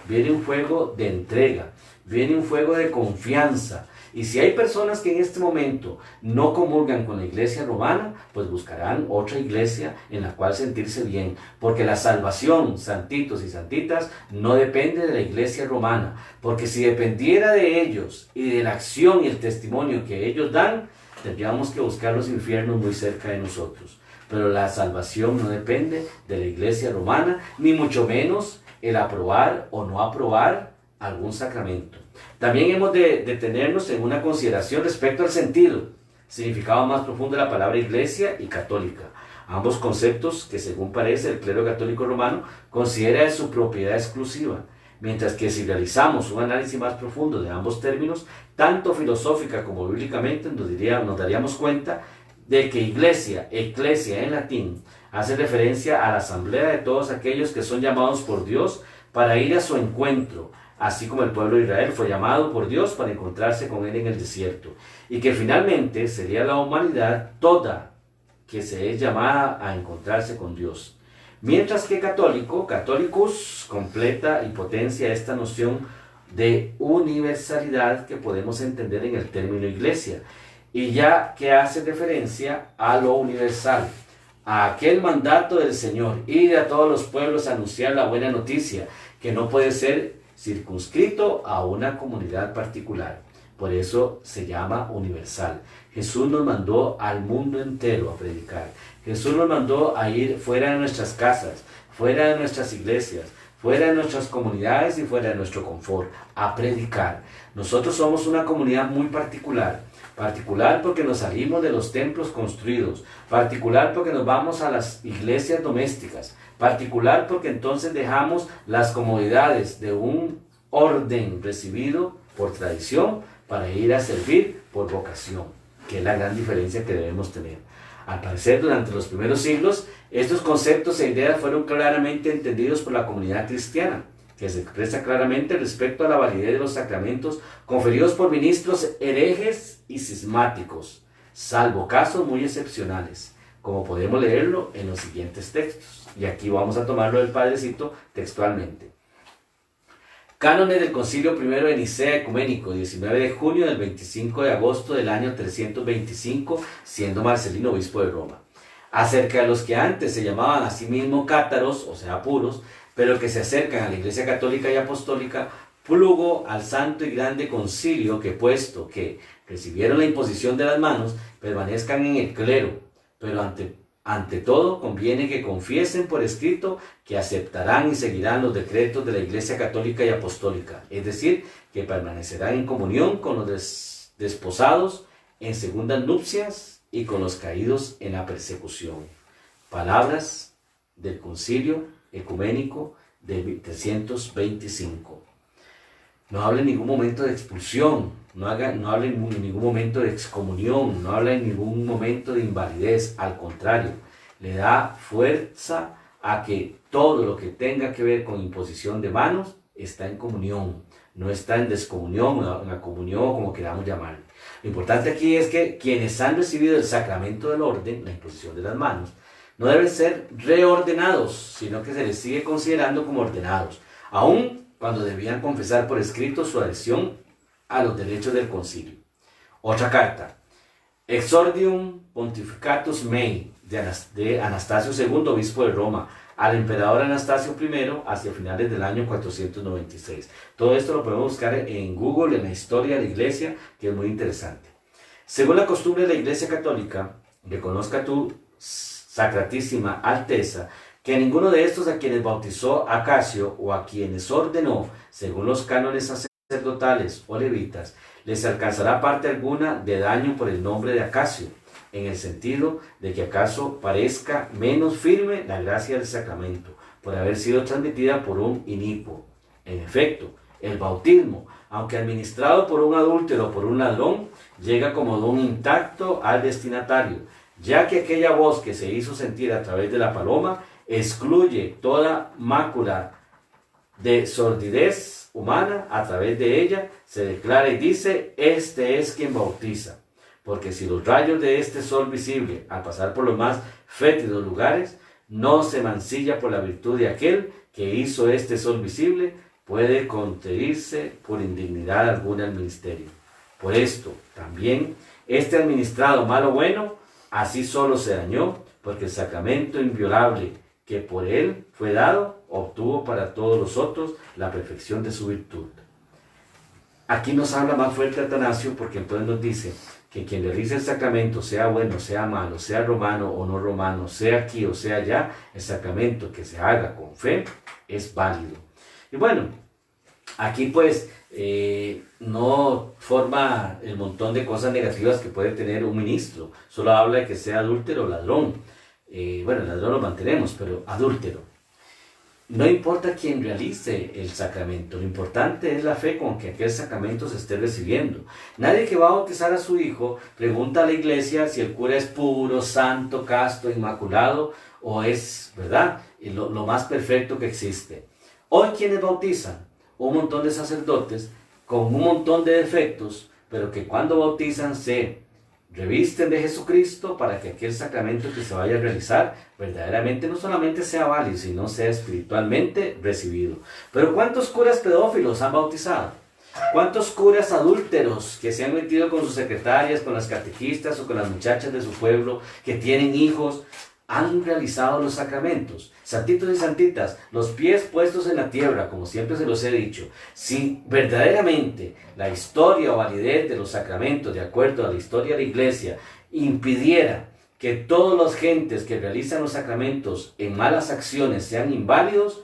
Speaker 1: viene un juego de entrega, viene un juego de confianza. Y si hay personas que en este momento no comulgan con la iglesia romana, pues buscarán otra iglesia en la cual sentirse bien. Porque la salvación, santitos y santitas, no depende de la iglesia romana. Porque si dependiera de ellos y de la acción y el testimonio que ellos dan, tendríamos que buscar los infiernos muy cerca de nosotros. Pero la salvación no depende de la iglesia romana, ni mucho menos el aprobar o no aprobar algún sacramento. También hemos de detenernos en una consideración respecto al sentido, significado más profundo de la palabra iglesia y católica. Ambos conceptos que, según parece, el clero católico romano considera de su propiedad exclusiva, mientras que si realizamos un análisis más profundo de ambos términos, tanto filosófica como bíblicamente, nos daríamos cuenta de que iglesia, eclesia en latín, hace referencia a la asamblea de todos aquellos que son llamados por Dios para ir a su encuentro, así como el pueblo de Israel fue llamado por Dios para encontrarse con él en el desierto, y que finalmente sería la humanidad toda que se es llamada a encontrarse con Dios. Mientras que católico, católicus, completa y potencia esta noción de universalidad que podemos entender en el término iglesia, y ya que hace referencia a lo universal, a aquel mandato del Señor, ir a todos los pueblos a anunciar la buena noticia, que no puede ser circunscrito a una comunidad particular. Por eso se llama universal. Jesús nos mandó al mundo entero a predicar. Jesús nos mandó a ir fuera de nuestras casas, fuera de nuestras iglesias, fuera de nuestras comunidades y fuera de nuestro confort, a predicar. Nosotros somos una comunidad muy particular porque nos salimos de los templos construidos, particular porque nos vamos a las iglesias domésticas, particular porque entonces dejamos las comodidades de un orden recibido por tradición para ir a servir por vocación, que es la gran diferencia que debemos tener. Al parecer, durante los primeros siglos, estos conceptos e ideas fueron claramente entendidos por la comunidad cristiana, que se expresa claramente respecto a la validez de los sacramentos conferidos por ministros herejes y cismáticos, salvo casos muy excepcionales, como podemos leerlo en los siguientes textos. Y aquí vamos a tomarlo del Padrecito textualmente. Cánones del Concilio I de Nicea Ecuménico, 19 de junio del 25 de agosto del año 325, siendo Marcelino obispo de Roma. Acerca de los que antes se llamaban a sí mismos cátaros, o sea puros, pero que se acercan a la Iglesia Católica y Apostólica, plugo al santo y grande concilio que, puesto que recibieron la imposición de las manos, permanezcan en el clero, pero ante todo conviene que confiesen por escrito que aceptarán y seguirán los decretos de la Iglesia Católica y Apostólica, es decir, que permanecerán en comunión con los desposados en segundas nupcias y con los caídos en la persecución. Palabras del Concilio Ecuménico de 1325. No habla en ningún momento de expulsión, no habla en ningún momento de excomunión, no habla en ningún momento de invalidez, al contrario, le da fuerza a que todo lo que tenga que ver con imposición de manos está en comunión, no está en descomunión, en la comunión, como queramos llamarlo. Lo importante aquí es que quienes han recibido el sacramento del orden, la imposición de las manos, no deben ser reordenados, sino que se les sigue considerando como ordenados, aún cuando debían confesar por escrito su adhesión a los derechos del concilio. Otra carta, Exordium Pontificatus Mei, de Anastasio II, obispo de Roma, al emperador Anastasio I hacia finales del año 496. Todo esto lo podemos buscar en Google, en la historia de la Iglesia, que es muy interesante. Según la costumbre de la Iglesia Católica, reconozca tu Sacratísima Alteza, que a ninguno de estos a quienes bautizó Acacio o a quienes ordenó, según los cánones sacerdotales o levitas, les alcanzará parte alguna de daño por el nombre de Acacio, en el sentido de que acaso parezca menos firme la gracia del sacramento, por haber sido transmitida por un inicuo. En efecto, el bautismo, aunque administrado por un adúltero o por un ladrón, llega como don intacto al destinatario, ya que aquella voz que se hizo sentir a través de la paloma excluye toda mácula de sordidez humana. A través de ella se declara y dice: este es quien bautiza, porque si los rayos de este sol visible, al pasar por los más fétidos lugares, no se mancilla por la virtud de aquel que hizo este sol visible, puede conferirse por indignidad alguna al ministerio. Por esto también este administrado mal o bueno, así solo se dañó, porque el sacramento inviolable que por él fue dado, obtuvo para todos los otros la perfección de su virtud. Aquí nos habla más fuerte Atanasio, porque entonces nos dice que quien realice el sacramento, sea bueno, sea malo, sea romano o no romano, sea aquí o sea allá, el sacramento que se haga con fe es válido. Y bueno, aquí pues no forma el montón de cosas negativas que puede tener un ministro, solo habla de que sea adúltero o ladrón. Bueno, el ladrón lo mantenemos, pero adúltero. No importa quién realice el sacramento, lo importante es la fe con que aquel sacramento se esté recibiendo. Nadie que va a bautizar a su hijo pregunta a la iglesia si el cura es puro, santo, casto, inmaculado o es, ¿verdad?, lo más perfecto que existe. Hoy quienes bautizan, un montón de sacerdotes con un montón de defectos, pero que cuando bautizan se revisten de Jesucristo para que aquel sacramento que se vaya a realizar verdaderamente no solamente sea válido, sino sea espiritualmente recibido. Pero ¿cuántos curas pedófilos han bautizado? ¿Cuántos curas adúlteros que se han metido con sus secretarias, con las catequistas o con las muchachas de su pueblo que tienen hijos, han realizado los sacramentos? Santitos y santitas, los pies puestos en la tierra, como siempre se los he dicho. Si verdaderamente la historia o validez de los sacramentos, de acuerdo a la historia de la iglesia, impidiera que todas las gentes que realizan los sacramentos en malas acciones sean inválidos,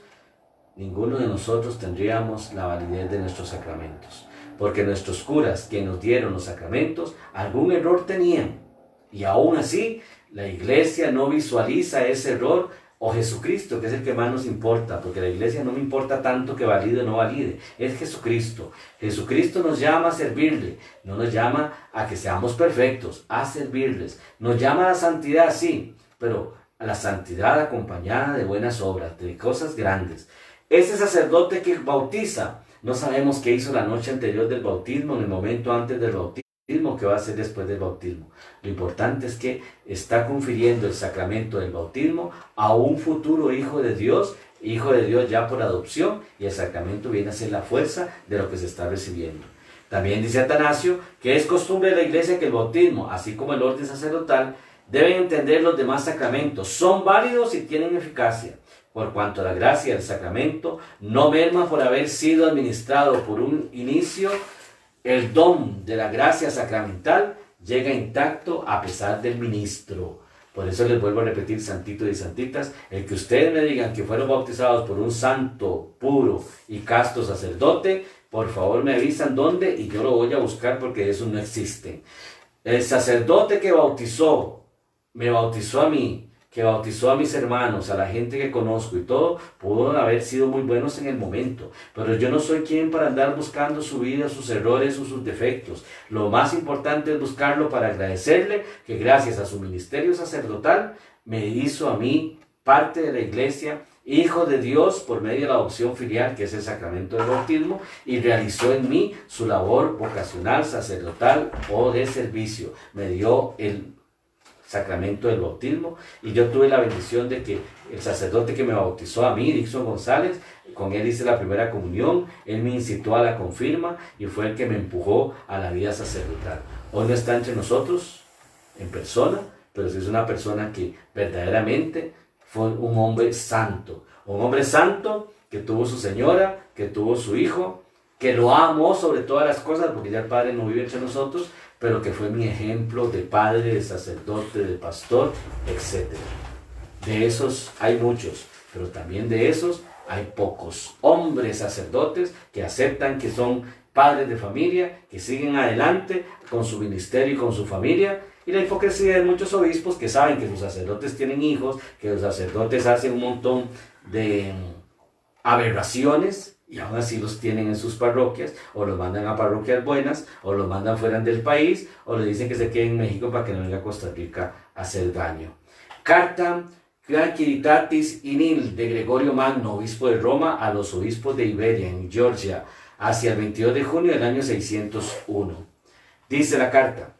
Speaker 1: ninguno de nosotros tendríamos la validez de nuestros sacramentos. Porque nuestros curas que nos dieron los sacramentos, algún error tenían. Y aún así, la iglesia no visualiza ese error, o Jesucristo, que es el que más nos importa, porque la iglesia no me importa tanto que valide o no valide, es Jesucristo. Jesucristo nos llama a servirle, no nos llama a que seamos perfectos, a servirles. Nos llama a la santidad, sí, pero a la santidad acompañada de buenas obras, de cosas grandes. Ese sacerdote que bautiza, no sabemos qué hizo la noche anterior del bautismo, en el momento antes del bautismo, que va a ser después del bautismo. Lo importante es que está confiriendo el sacramento del bautismo a un futuro hijo de Dios ya por adopción, y el sacramento viene a ser la fuerza de lo que se está recibiendo. También dice Atanasio que es costumbre de la iglesia que el bautismo, así como el orden sacerdotal, deben entender los demás sacramentos, son válidos y tienen eficacia, por cuanto la gracia del sacramento no merma por haber sido administrado por un inicio, el don de la gracia sacramental llega intacto a pesar del ministro. Por eso les vuelvo a repetir, santitos y santitas, el que ustedes me digan que fueron bautizados por un santo, puro y casto sacerdote, por favor me avisan dónde y yo lo voy a buscar, porque eso no existe. El sacerdote que me bautizó a mí, que bautizó a mis hermanos, a la gente que conozco y todo, pudo haber sido muy buenos en el momento, pero yo no soy quien para andar buscando su vida, sus errores o sus defectos. Lo más importante es buscarlo para agradecerle que gracias a su ministerio sacerdotal me hizo a mí parte de la iglesia, hijo de Dios por medio de la adopción filial, que es el sacramento del bautismo, y realizó en mí su labor vocacional, sacerdotal o de servicio. Me dio el sacramento del bautismo, y yo tuve la bendición de que el sacerdote que me bautizó a mí, Dixon González, con él hice la primera comunión, él me incitó a la confirma y fue el que me empujó a la vida sacerdotal. Hoy no está entre nosotros en persona, pero sí es una persona que verdaderamente fue un hombre santo que tuvo su señora, que tuvo su hijo, que lo amó sobre todas las cosas, porque ya el Padre no vive entre nosotros, pero que fue mi ejemplo de padre, de sacerdote, de pastor, etc. De esos hay muchos, pero también de esos hay pocos hombres sacerdotes que aceptan que son padres de familia, que siguen adelante con su ministerio y con su familia, y la hipocresía de muchos obispos que saben que sus sacerdotes tienen hijos, que los sacerdotes hacen un montón de aberraciones, y aún así los tienen en sus parroquias, o los mandan a parroquias buenas, o los mandan fuera del país, o le dicen que se queden en México para que no venga a Costa Rica a hacer daño. Carta Quiritatis Inil de Gregorio Magno, obispo de Roma, a los obispos de Iberia, en Georgia, hacia el 22 de junio del año 601. Dice la carta: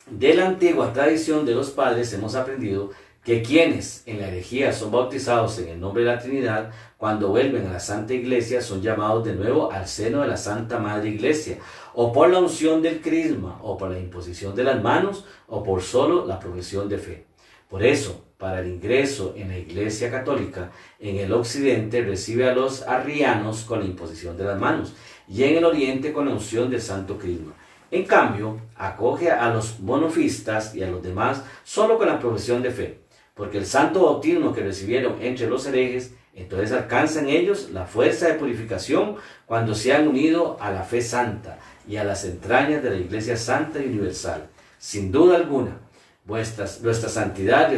Speaker 1: de la antigua tradición de los padres hemos aprendido que quienes en la herejía son bautizados en el nombre de la Trinidad, cuando vuelven a la Santa Iglesia son llamados de nuevo al seno de la Santa Madre Iglesia, o por la unción del crisma, o por la imposición de las manos, o por solo la profesión de fe. Por eso, para el ingreso en la Iglesia Católica, en el occidente recibe a los arrianos con la imposición de las manos, y en el oriente con la unción del Santo Crisma. En cambio, acoge a los monofistas y a los demás solo con la profesión de fe, porque el santo bautismo que recibieron entre los herejes, entonces alcanzan ellos la fuerza de purificación cuando se han unido a la fe santa y a las entrañas de la Iglesia Santa y Universal. Sin duda alguna, nuestra santidad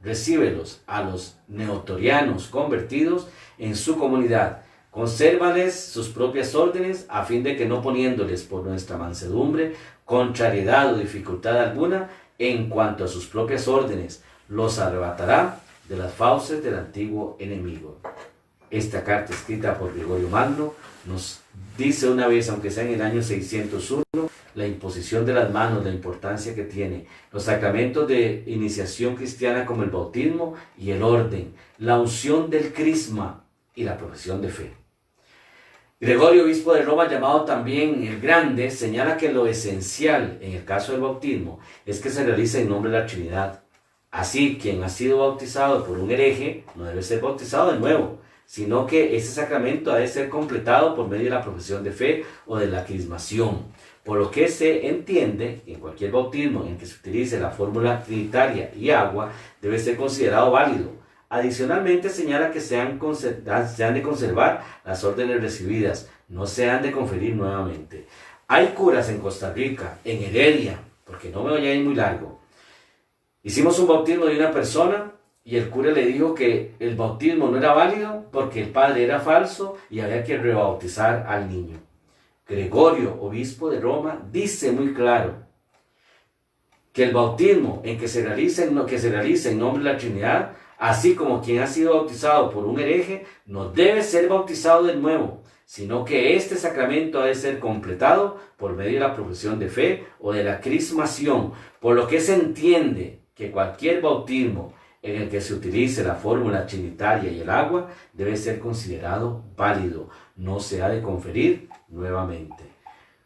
Speaker 1: recíbelos a los neotorianos convertidos en su comunidad. Consérvales sus propias órdenes, a fin de que no poniéndoles por nuestra mansedumbre contrariedad o dificultad alguna en cuanto a sus propias órdenes, los arrebatará de las fauces del antiguo enemigo. Esta carta escrita por Gregorio Magno nos dice una vez, aunque sea en el año 601, la imposición de las manos, la importancia que tiene, los sacramentos de iniciación cristiana como el bautismo y el orden, la unción del crisma y la profesión de fe. Gregorio, obispo de Roma, llamado también el Grande, señala que lo esencial en el caso del bautismo es que se realice en nombre de la Trinidad. Así, quien ha sido bautizado por un hereje no debe ser bautizado de nuevo, sino que ese sacramento ha de ser completado por medio de la profesión de fe o de la crismación. Por lo que se entiende que en cualquier bautismo en que se utilice la fórmula trinitaria y agua debe ser considerado válido. Adicionalmente señala que se han de conservar las órdenes recibidas, no se han de conferir nuevamente. Hay curas en Costa Rica, en Heredia, porque no me voy a ir muy largo. Hicimos un bautismo de una persona y el cura le dijo que el bautismo no era válido porque el padre era falso y había que rebautizar al niño. Gregorio, obispo de Roma, dice muy claro que el bautismo que se realiza en nombre de la Trinidad, así como quien ha sido bautizado por un hereje, no debe ser bautizado de nuevo, sino que este sacramento ha de ser completado por medio de la profesión de fe o de la crismación, por lo que se entiende que cualquier bautismo en el que se utilice la fórmula trinitaria y el agua debe ser considerado válido, no se ha de conferir nuevamente.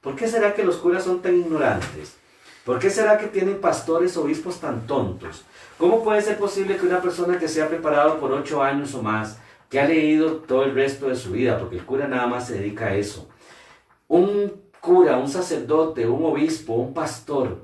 Speaker 1: ¿Por qué será que los curas son tan ignorantes? ¿Por qué será que tienen pastores, obispos tan tontos? ¿Cómo puede ser posible que una persona que se ha preparado por 8 años o más, que ha leído todo el resto de su vida, porque el cura nada más se dedica a eso, un cura, un sacerdote, un obispo, un pastor,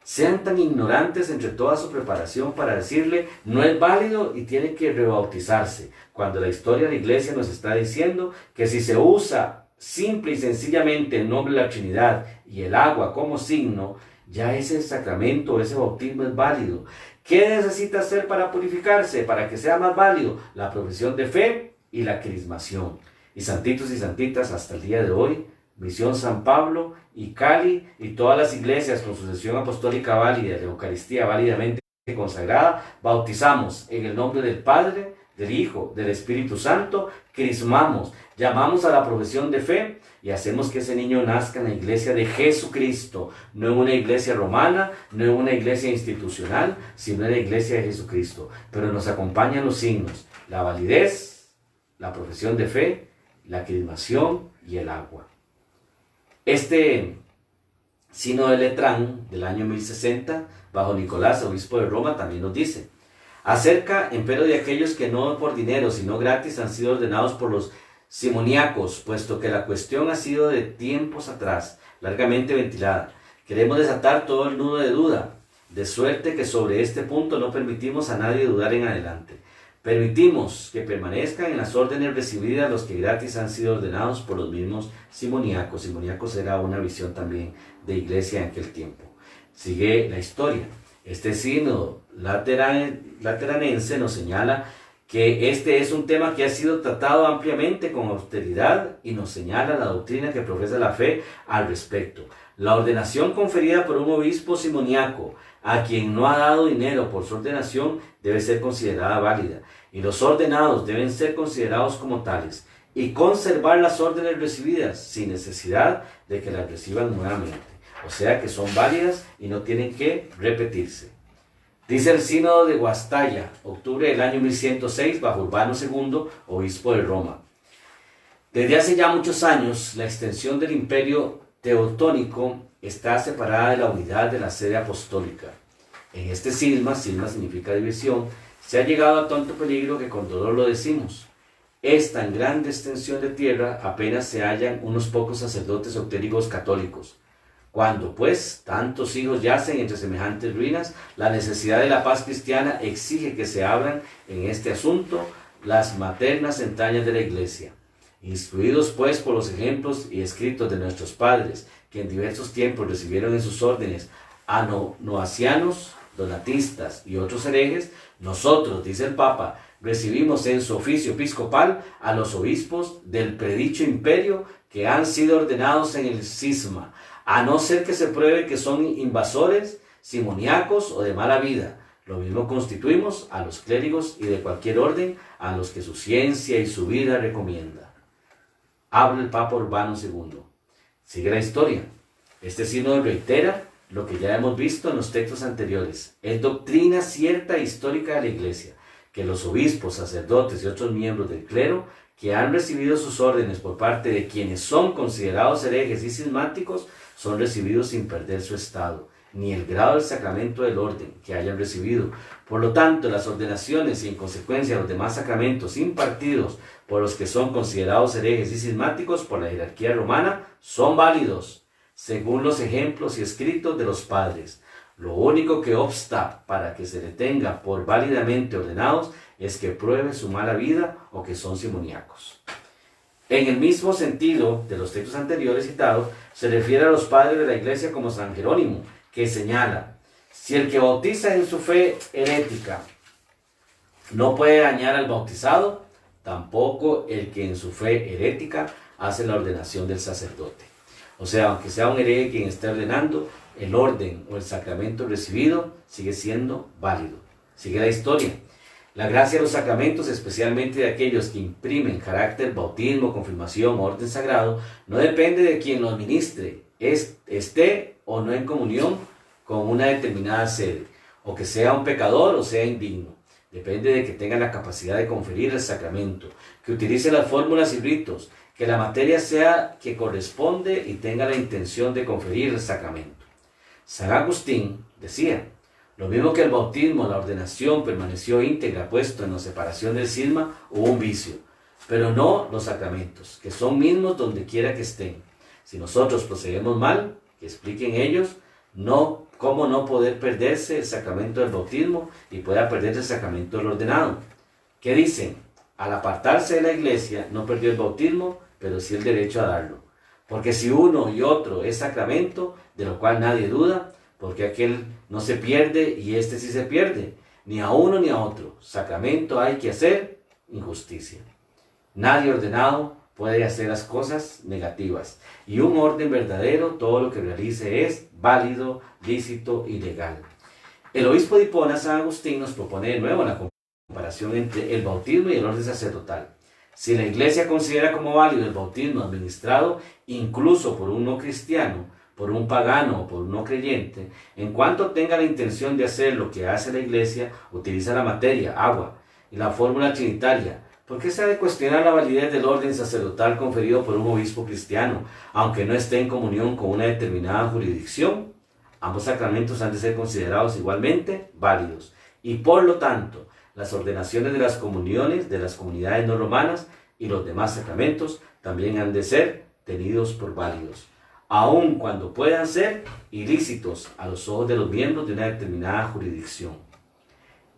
Speaker 1: sean tan ignorantes entre toda su preparación para decirle no es válido y tiene que rebautizarse, cuando la historia de la iglesia nos está diciendo que si se usa simple y sencillamente el nombre de la Trinidad y el agua como signo, ya ese sacramento, ese bautismo es válido. ¿Qué necesita hacer para purificarse, para que sea más válido? La profesión de fe y la crismación. Y santitos y santitas, hasta el día de hoy, Misión San Pablo y Cali y todas las iglesias con sucesión apostólica válida, de Eucaristía válidamente consagrada, bautizamos en el nombre del Padre, del Hijo, del Espíritu Santo, crismamos, llamamos a la profesión de fe y hacemos que ese niño nazca en la iglesia de Jesucristo, no en una iglesia romana, no en una iglesia institucional, sino en la iglesia de Jesucristo. Pero nos acompañan los signos, la validez, la profesión de fe, la crismación y el agua. Este sínodo de Letrán del año 1060, bajo Nicolás, obispo de Roma, también nos dice: acerca, empero, de aquellos que no por dinero, sino gratis, han sido ordenados por los simoniacos, puesto que la cuestión ha sido de tiempos atrás largamente ventilada. Queremos desatar todo el nudo de duda, de suerte que sobre este punto no permitimos a nadie dudar en adelante. Permitimos que permanezcan en las órdenes recibidas los que gratis han sido ordenados por los mismos simoniacos. Simoniacos era una visión también de iglesia en aquel tiempo. Sigue la historia. Este sínodo lateranense nos señala que este es un tema que ha sido tratado ampliamente con austeridad y nos señala la doctrina que profesa la fe al respecto. La ordenación conferida por un obispo simoniaco a quien no ha dado dinero por su ordenación debe ser considerada válida, y los ordenados deben ser considerados como tales y conservar las órdenes recibidas sin necesidad de que las reciban nuevamente. O sea que son válidas y no tienen que repetirse. Dice el sínodo de Guastalla, octubre del año 1106, bajo Urbano II, obispo de Roma: desde hace ya muchos años, la extensión del imperio teutónico está separada de la unidad de la sede apostólica. En este cisma significa división, se ha llegado a tanto peligro que con dolor lo decimos. Es tan grande extensión de tierra, apenas se hallan unos pocos sacerdotes autéricos católicos. Cuando, pues, tantos hijos yacen entre semejantes ruinas, la necesidad de la paz cristiana exige que se abran en este asunto las maternas entrañas de la Iglesia. Instruidos, pues, por los ejemplos y escritos de nuestros padres, que en diversos tiempos recibieron en sus órdenes a noacianos, donatistas y otros herejes, nosotros, dice el Papa, recibimos en su oficio episcopal a los obispos del predicho imperio que han sido ordenados en el cisma, a no ser que se pruebe que son invasores, simoniacos o de mala vida. Lo mismo constituimos a los clérigos y de cualquier orden a los que su ciencia y su vida recomienda. Habla el Papa Urbano II. Sigue la historia. Este sínodo reitera lo que ya hemos visto en los textos anteriores. Es doctrina cierta e histórica de la Iglesia, que los obispos, sacerdotes y otros miembros del clero que han recibido sus órdenes por parte de quienes son considerados herejes y cismáticos son recibidos sin perder su estado, ni el grado del sacramento del orden que hayan recibido. Por lo tanto, las ordenaciones y en consecuencia los demás sacramentos impartidos por los que son considerados herejes y cismáticos por la jerarquía romana son válidos, según los ejemplos y escritos de los padres. Lo único que obsta para que se le tenga por válidamente ordenados es que pruebe su mala vida o que son simoniacos. En el mismo sentido de los textos anteriores citados, se refiere a los padres de la Iglesia como San Jerónimo, que señala: si el que bautiza en su fe herética no puede dañar al bautizado, tampoco el que en su fe herética hace la ordenación del sacerdote. O sea, aunque sea un hereje quien esté ordenando, el orden o el sacramento recibido sigue siendo válido. Sigue la historia. La gracia de los sacramentos, especialmente de aquellos que imprimen carácter, bautismo, confirmación o orden sagrado, no depende de quien lo administre, esté o no en comunión con una determinada sede, o que sea un pecador o sea indigno. Depende de que tenga la capacidad de conferir el sacramento, que utilice las fórmulas y ritos, que la materia sea que corresponde y tenga la intención de conferir el sacramento. San Agustín decía, lo mismo que el bautismo, la ordenación permaneció íntegra, puesto en la separación del cisma, hubo un vicio, pero no los sacramentos, que son mismos donde quiera que estén. Si nosotros procedemos mal, que expliquen ellos, no, cómo no poder perderse el sacramento del bautismo y pueda perderse el sacramento del ordenado. ¿Qué dicen? Al apartarse de la iglesia, no perdió el bautismo, pero sí el derecho a darlo. Porque si uno y otro es sacramento, de lo cual nadie duda, porque aquel no se pierde y este sí se pierde, ni a uno ni a otro. Sacramento hay que hacer injusticia. Nadie ordenado puede hacer las cosas negativas. Y un orden verdadero, todo lo que realice es válido, lícito y legal. El obispo de Hipona, San Agustín, nos propone de nuevo la comparación entre el bautismo y el orden sacerdotal. Si la Iglesia considera como válido el bautismo administrado incluso por un no cristiano, por un pagano o por un no creyente, en cuanto tenga la intención de hacer lo que hace la Iglesia, utiliza la materia, agua, y la fórmula trinitaria. ¿Por qué se ha de cuestionar la validez del orden sacerdotal conferido por un obispo cristiano, aunque no esté en comunión con una determinada jurisdicción? Ambos sacramentos han de ser considerados igualmente válidos, y por lo tanto, las ordenaciones de las comuniones de las comunidades no romanas y los demás sacramentos también han de ser tenidos por válidos, aun cuando puedan ser ilícitos a los ojos de los miembros de una determinada jurisdicción.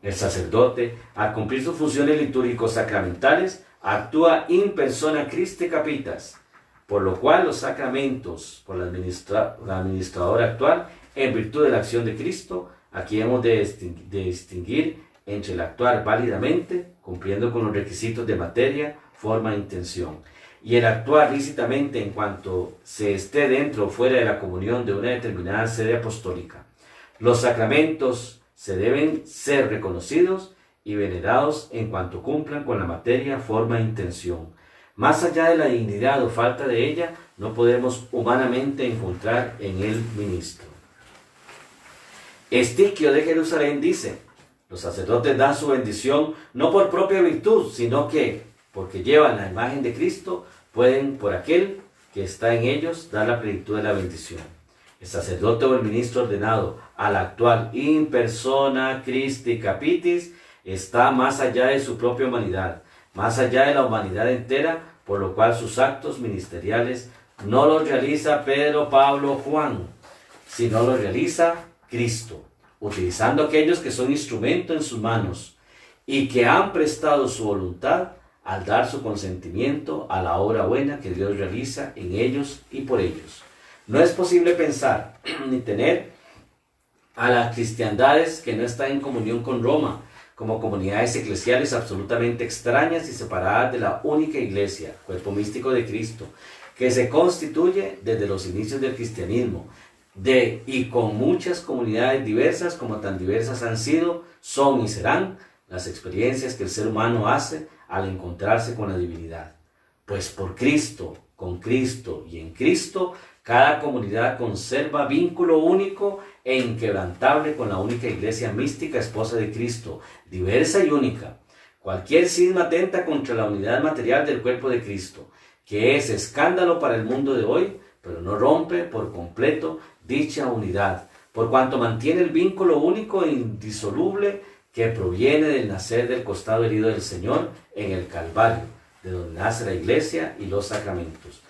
Speaker 1: El sacerdote, al cumplir sus funciones litúrgicos sacramentales, actúa in persona Christi Capitas, por lo cual los sacramentos, por la administradora actual, en virtud de la acción de Cristo, aquí hemos de distinguir entre el actuar válidamente, cumpliendo con los requisitos de materia, forma e intención, y el actuar lícitamente en cuanto se esté dentro o fuera de la comunión de una determinada sede apostólica. Los sacramentos se deben ser reconocidos y venerados en cuanto cumplan con la materia, forma e intención. Más allá de la dignidad o falta de ella, no podemos humanamente encontrar en el ministro. Estiquio de Jerusalén dice, los sacerdotes dan su bendición no por propia virtud, sino que, porque llevan la imagen de Cristo, pueden, por aquel que está en ellos, dar la plenitud de la bendición. El sacerdote o el ministro ordenado, al actuar in persona Christi Capitis, está más allá de su propia humanidad, más allá de la humanidad entera, por lo cual sus actos ministeriales no los realiza Pedro, Pablo, Juan, sino los realiza Cristo, utilizando aquellos que son instrumento en sus manos y que han prestado su voluntad al dar su consentimiento a la obra buena que Dios realiza en ellos y por ellos. No es posible pensar ni tener a las cristiandades que no están en comunión con Roma como comunidades eclesiales absolutamente extrañas y separadas de la única iglesia, cuerpo místico de Cristo, que se constituye desde los inicios del cristianismo, y con muchas comunidades diversas, como tan diversas han sido, son y serán las experiencias que el ser humano hace al encontrarse con la divinidad. Pues por Cristo, con Cristo y en Cristo, cada comunidad conserva vínculo único e inquebrantable con la única iglesia mística, esposa de Cristo, diversa y única. Cualquier cisma atenta contra la unidad material del cuerpo de Cristo, que es escándalo para el mundo de hoy, pero no rompe por completo dicha unidad, por cuanto mantiene el vínculo único e indisoluble que proviene del nacer del costado herido del Señor en el Calvario, de donde nace la iglesia y los sacramentos.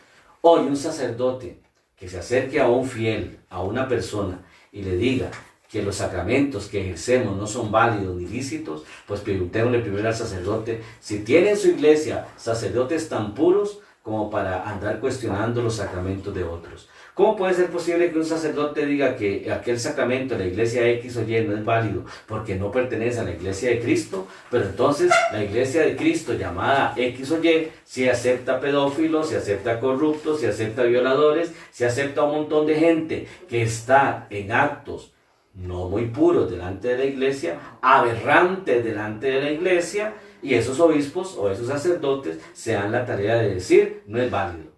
Speaker 1: Hoy un sacerdote que se acerque a un fiel, a una persona, y le diga que los sacramentos que ejercemos no son válidos ni lícitos, pues preguntémosle primero al sacerdote si tiene en su iglesia sacerdotes tan puros como para andar cuestionando los sacramentos de otros. ¿Cómo puede ser posible que un sacerdote diga que aquel sacramento de la iglesia X o Y no es válido porque no pertenece a la iglesia de Cristo, pero entonces la iglesia de Cristo llamada X o Y si acepta pedófilos, si acepta corruptos, si acepta violadores, si acepta a un montón de gente que está en actos no muy puros delante de la iglesia, aberrantes delante de la iglesia, y esos obispos o esos sacerdotes se dan la tarea de decir no es válido?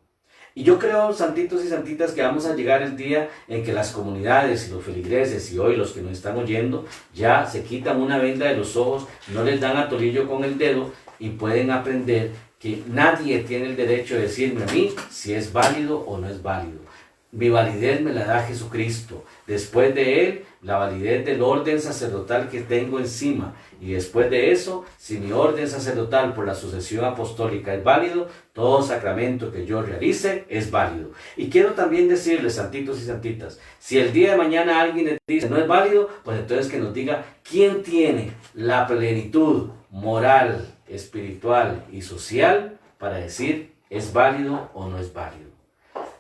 Speaker 1: Y yo creo, santitos y santitas, que vamos a llegar el día en que las comunidades y los feligreses y hoy los que nos están oyendo ya se quitan una venda de los ojos, no les dan a tolillo con el dedo y pueden aprender que nadie tiene el derecho de decirme a mí si es válido o no es válido. mi validez me la da Jesucristo. Después de Él, la validez del orden sacerdotal que tengo encima. Y después de eso, si mi orden sacerdotal por la sucesión apostólica es válido, todo sacramento que yo realice es válido. Y quiero también decirles, santitos y santitas, si el día de mañana alguien les dice no es válido, pues entonces que nos diga quién tiene la plenitud moral, espiritual y social para decir es válido o no es válido.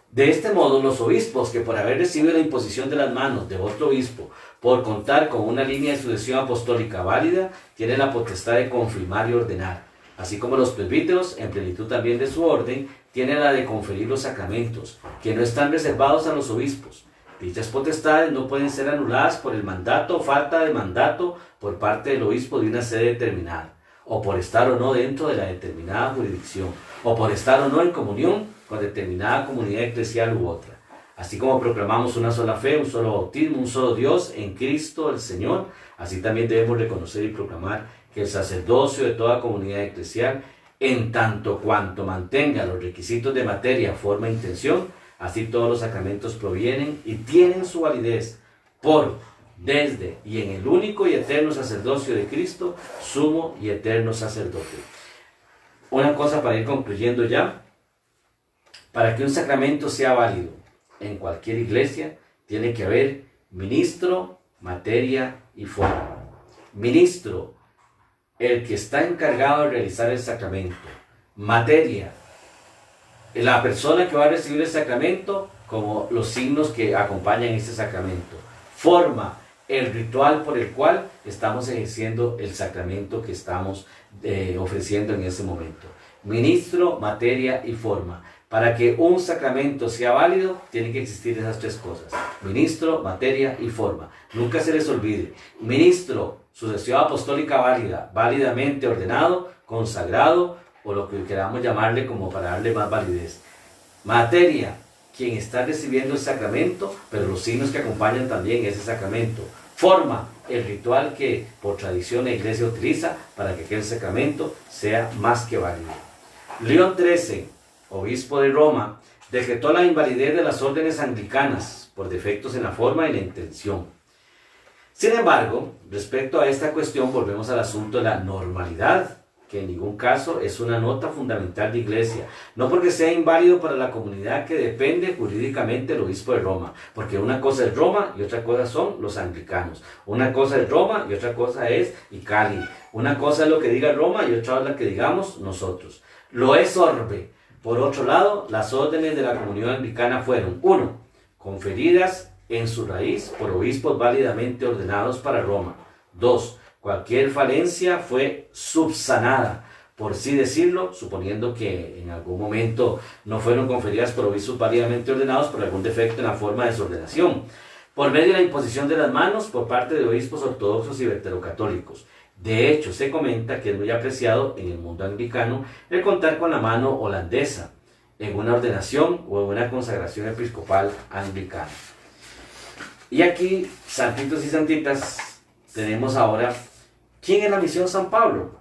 Speaker 1: De este modo, los obispos que por haber recibido la imposición de las manos de otro obispo, por contar con una línea de sucesión apostólica válida, tienen la potestad de confirmar y ordenar, así como los presbíteros, en plenitud también de su orden, tienen la de conferir los sacramentos, que no están reservados a los obispos. Dichas potestades no pueden ser anuladas por el mandato o falta de mandato por parte del obispo de una sede determinada, o por estar o no dentro de la determinada jurisdicción, o por estar o no en comunión con determinada comunidad eclesial u otra. Así como proclamamos una sola fe, un solo bautismo, un solo Dios en Cristo el Señor, así también debemos reconocer y proclamar que el sacerdocio de toda comunidad eclesial, en tanto cuanto mantenga los requisitos de materia, forma e intención, así todos los sacramentos provienen y tienen su validez por, desde y en el único y eterno sacerdocio de Cristo, sumo y eterno sacerdote. Una cosa para ir concluyendo ya. Para que un sacramento sea válido en cualquier iglesia, tiene que haber ministro, materia y forma. Ministro, el que está encargado de realizar el sacramento. Materia, la persona que va a recibir el sacramento, como los signos que acompañan ese sacramento. Forma, el ritual por el cual estamos ejerciendo el sacramento que estamos ofreciendo en ese momento. Ministro, materia y forma. Para que un sacramento sea válido, tienen que existir esas tres cosas. Ministro, materia y forma. Nunca se les olvide. Ministro, sucesión apostólica válida, válidamente ordenado, consagrado, o lo que queramos llamarle como para darle más validez. Materia, quien está recibiendo el sacramento, pero los signos que acompañan también ese sacramento. Forma, el ritual que por tradición la iglesia utiliza para que aquel sacramento sea más que válido. León XIII, obispo de Roma, decretó la invalidez de las órdenes anglicanas por defectos en la forma y la intención. Sin embargo, respecto a esta cuestión volvemos al asunto de la normalidad, que en ningún caso es una nota fundamental de iglesia, no porque sea inválido para la comunidad que depende jurídicamente del obispo de Roma, porque una cosa es Roma y otra cosa son los anglicanos, una cosa es Roma y otra cosa es Cali, una cosa es lo que diga Roma y otra es la que digamos nosotros. Lo es orbe. Por otro lado, las órdenes de la comunión anglicana fueron: 1. Conferidas en su raíz por obispos válidamente ordenados para Roma. 2. Cualquier falencia fue subsanada, por sí decirlo, suponiendo que en algún momento no fueron conferidas por obispos válidamente ordenados por algún defecto en la forma de su ordenación, por medio de la imposición de las manos por parte de obispos ortodoxos y veterocatólicos. De hecho, se comenta que es muy apreciado en el mundo anglicano el contar con la mano holandesa en una ordenación o en una consagración episcopal anglicana. Y aquí, santitos y santitas, tenemos ahora ¿quién es la misión San Pablo?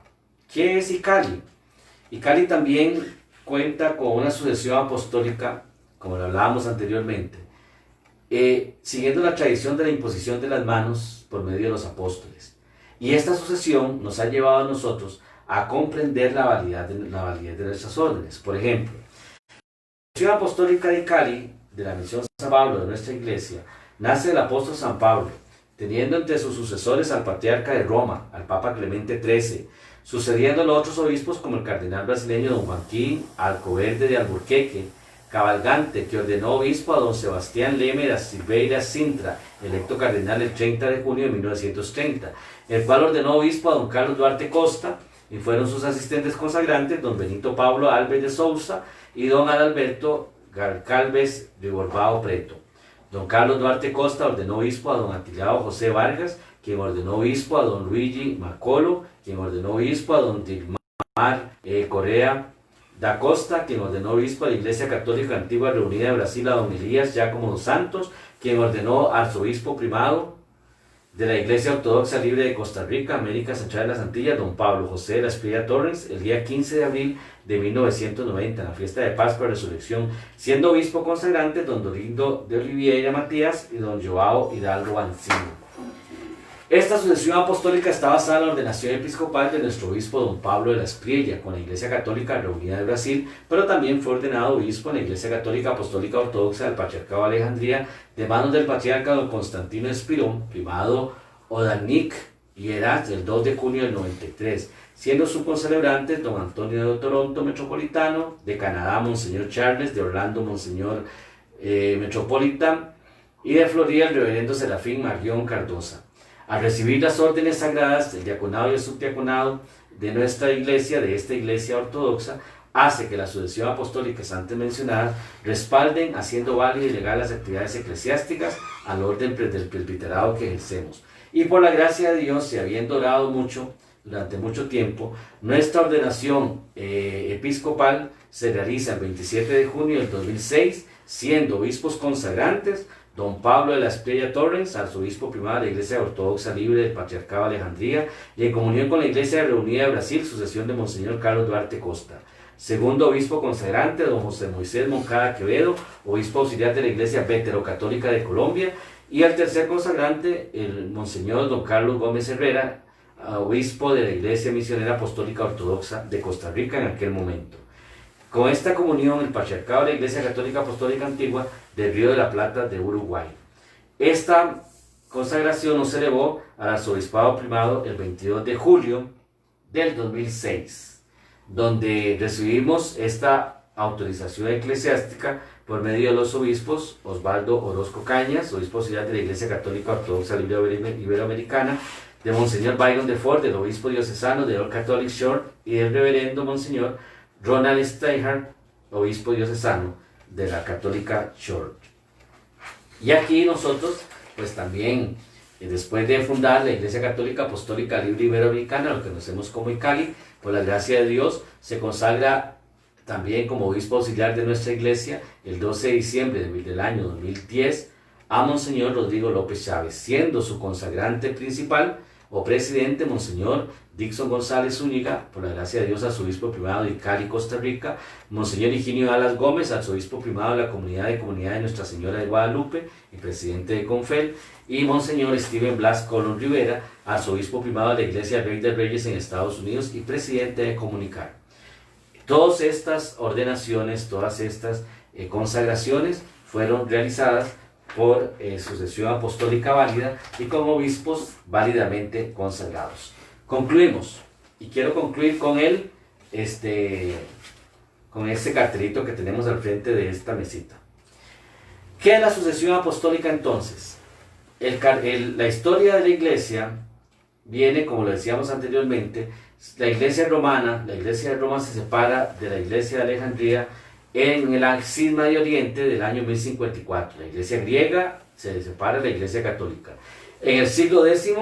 Speaker 1: ¿Quién es Icali? Icali también cuenta con una sucesión apostólica, como lo hablábamos anteriormente, siguiendo la tradición de la imposición de las manos por medio de los apóstoles. Y esta sucesión nos ha llevado a nosotros a comprender la validez de nuestras órdenes. Por ejemplo, la sucesión apostólica de Cali, de la misión San Pablo de nuestra iglesia, nace del apóstol San Pablo, teniendo entre sus sucesores al patriarca de Roma, al Papa Clemente XIII, sucediéndolo a otros obispos como el cardenal brasileño don Joaquín Alcoverde de Alburquerque, Cavalgante, que ordenó obispo a don Sebastián Leme da Silveira Sintra, electo cardenal el 30 de junio de 1930, el cual ordenó obispo a don Carlos Duarte Costa, y fueron sus asistentes consagrantes don Benito Pablo Alves de Sousa y don Adalberto Galvez de Borbao Preto. Don Carlos Duarte Costa ordenó obispo a don Atilao José Vargas, quien ordenó obispo a don Luigi Macolo, quien ordenó obispo a don Dilmar Correa da Costa, quien ordenó obispo a la Iglesia Católica Antigua Reunida de Brasil a don Elías Giacomo dos Santos, quien ordenó arzobispo primado de la Iglesia Ortodoxa Libre de Costa Rica, América Central de las Antillas, don Pablo José de la Espriella Torres, el día 15 de abril de 1990, en la fiesta de Pascua de Resurrección, siendo obispo consagrante don Dolindo de Oliveira Matías y don Joao Hidalgo Bancino. Esta sucesión apostólica está basada en la ordenación episcopal de nuestro obispo don Pablo de la Espriella con la Iglesia Católica Reunida de Brasil, pero también fue ordenado obispo en la Iglesia Católica Apostólica Ortodoxa del Patriarcado de Alejandría de manos del patriarca don Constantino Espirón, primado Odanik y Herat, el 2 de junio del 93, siendo su concelebrante don Antonio de Toronto Metropolitano, de Canadá Monseñor Charles, de Orlando Monseñor Metropolitan y de Florida el reverendo Serafín Marión Cardosa. Al recibir las órdenes sagradas, el diaconado y el subdiaconado de nuestra iglesia, de esta iglesia ortodoxa, hace que la sucesión apostólica antes mencionada respalden, haciendo válidas y legales las actividades eclesiásticas al orden del presbiterado que ejercemos. Y por la gracia de Dios, y habiendo orado mucho, durante mucho tiempo, nuestra ordenación episcopal se realiza el 27 de junio del 2006, siendo obispos consagrantes don Pablo de la Espriella Torres, arzobispo primado de la Iglesia Ortodoxa Libre del Patriarcado de Alejandría, y en comunión con la Iglesia Reunida de Brasil, sucesión de Monseñor Carlos Duarte Costa. Segundo obispo consagrante, don José Moisés Moncada Quevedo, obispo auxiliar de la Iglesia Veterocatólica de Colombia, y al tercer consagrante, el Monseñor don Carlos Gómez Herrera, obispo de la Iglesia Misionera Apostólica Ortodoxa de Costa Rica en aquel momento. Con esta comunión, el Patriarcado de la Iglesia Católica Apostólica Antigua del Río de la Plata de Uruguay. Esta consagración nos elevó al arzobispado primado el 22 de julio del 2006, donde recibimos esta autorización eclesiástica por medio de los obispos Osvaldo Orozco Cañas, obispo auxiliar de la Iglesia Católica Ortodoxa Libre Iberoamericana, de Monseñor Byron de Ford, del obispo diocesano de Old Catholic Shore, y del reverendo Monseñor Ronald Steinhardt, obispo diocesano de la Católica Church. Y aquí nosotros, pues también, después de fundar la Iglesia Católica Apostólica Libre Iberoamericana, lo que conocemos como ICALI, por la gracia de Dios, se consagra también como obispo auxiliar de nuestra iglesia el 12 de diciembre del año 2010 a Monseñor Rodrigo López Chávez, siendo su consagrante principal o presidente Monseñor Dixon González Zúñiga, por la gracia de Dios, arzobispo primado de Cali, Costa Rica, Monseñor Higinio Alas Gómez, arzobispo primado de la comunidad de Nuestra Señora de Guadalupe y presidente de CONFEL, y Monseñor Steven Blas Colón Rivera, arzobispo primado de la Iglesia Rey de Reyes en Estados Unidos y presidente de Comunicar. Todas estas ordenaciones, todas estas consagraciones fueron realizadas por sucesión apostólica válida y con obispos válidamente consagrados. Concluimos, y quiero concluir con con este cartelito que tenemos al frente de esta mesita. ¿Qué es la sucesión apostólica entonces? La historia de la iglesia viene, como lo decíamos anteriormente, la iglesia de Roma se separa de la iglesia de Alejandría en el cisma de Oriente del año 1054. La iglesia griega se separa de la iglesia católica. En el siglo X,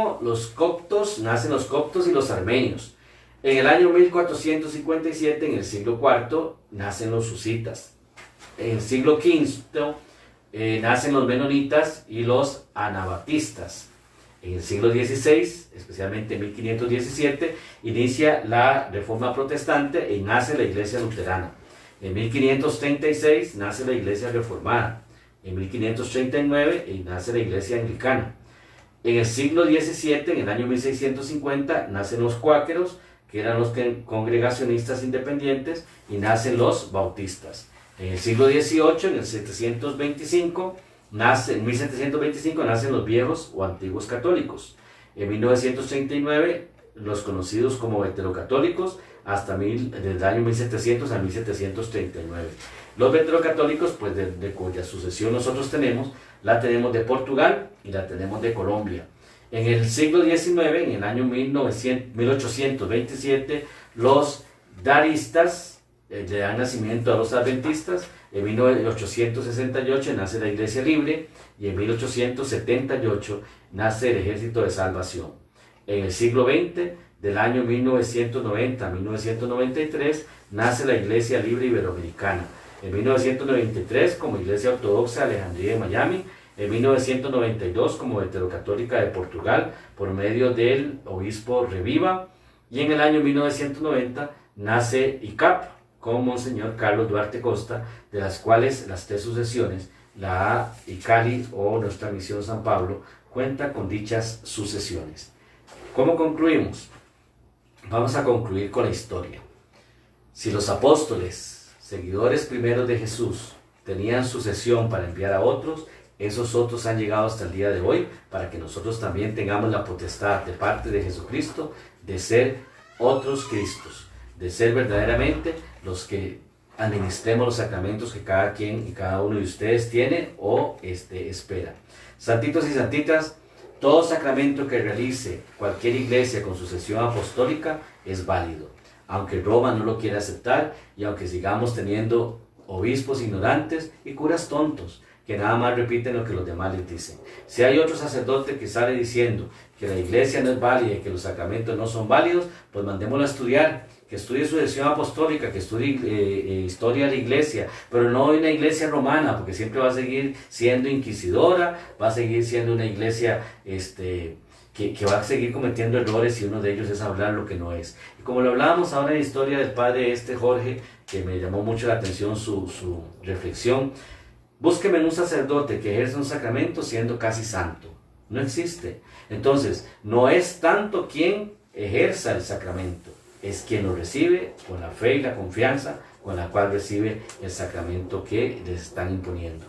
Speaker 1: nacen los coptos y los armenios. En el año 1457, en el siglo IV, nacen los husitas. En el siglo V, nacen los menonitas y los anabatistas. En el siglo XVI, especialmente en 1517, inicia la Reforma Protestante y nace la Iglesia Luterana. En 1536 nace la Iglesia Reformada. En 1539 nace la Iglesia Anglicana. En el siglo XVII, en el año 1650, nacen los cuáqueros, que eran los congregacionistas independientes, y nacen los bautistas. En el siglo XVIII, en 1725, nacen los viejos o antiguos católicos. En 1939, los conocidos como veterocatólicos, desde el año 1700 a 1739. Los veterocatólicos, pues de cuya sucesión nosotros la tenemos de Portugal y la tenemos de Colombia. En el siglo XIX, en el año 1827, los daristas le dan nacimiento a los adventistas. En 1868 nace la Iglesia Libre y en 1878 nace el Ejército de Salvación. En el siglo XX, del año 1990 a 1993, nace la Iglesia Libre Iberoamericana. En 1993, como Iglesia Ortodoxa de Alejandría de Miami, en 1992 como Heterocatólica de Portugal por medio del obispo Reviva, y en el año 1990 nace ICAP con Monseñor Carlos Duarte Costa, de las cuales las 3 sucesiones, la ICALI o Nuestra Misión San Pablo, cuenta con dichas sucesiones. ¿Cómo concluimos? Vamos a concluir con la historia. Si los apóstoles, seguidores primeros de Jesús, tenían sucesión para enviar a otros, esos otros han llegado hasta el día de hoy para que nosotros también tengamos la potestad de parte de Jesucristo de ser otros Cristos, de ser verdaderamente los que administremos los sacramentos que cada quien y cada uno de ustedes tiene o espera. Santitos y santitas, todo sacramento que realice cualquier iglesia con sucesión apostólica es válido, aunque Roma no lo quiera aceptar y aunque sigamos teniendo obispos ignorantes y curas tontos que nada más repiten lo que los demás les dicen. Si hay otro sacerdote que sale diciendo que la iglesia no es válida y que los sacramentos no son válidos, pues mandémoslo a estudiar, que estudie sucesión apostólica, que estudie historia de la iglesia, pero no una iglesia romana, porque siempre va a seguir siendo inquisidora, va a seguir siendo una iglesia que va a seguir cometiendo errores, y uno de ellos es hablar lo que no es. Y como lo hablábamos ahora en la historia del padre Jorge, que me llamó mucho la atención su reflexión, búsqueme un sacerdote que ejerce un sacramento siendo casi santo. No existe. Entonces, no es tanto quien ejerza el sacramento, es quien lo recibe con la fe y la confianza con la cual recibe el sacramento que les están imponiendo.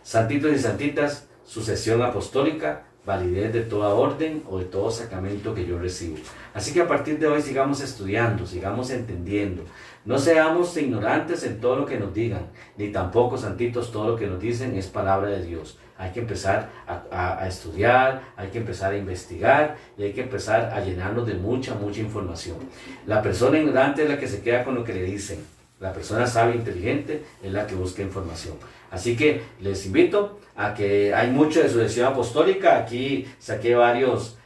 Speaker 1: Santitos y santitas, sucesión apostólica, validez de toda orden o de todo sacramento que yo recibo. Así que a partir de hoy sigamos estudiando, sigamos entendiendo. No seamos ignorantes en todo lo que nos digan, ni tampoco, santitos, todo lo que nos dicen es palabra de Dios. Hay que empezar a estudiar, hay que empezar a investigar y hay que empezar a llenarnos de mucha información. La persona ignorante es la que se queda con lo que le dicen. La persona sabia e inteligente es la que busca información. Así que les invito a que hay mucho de sucesión apostólica. Aquí saqué varios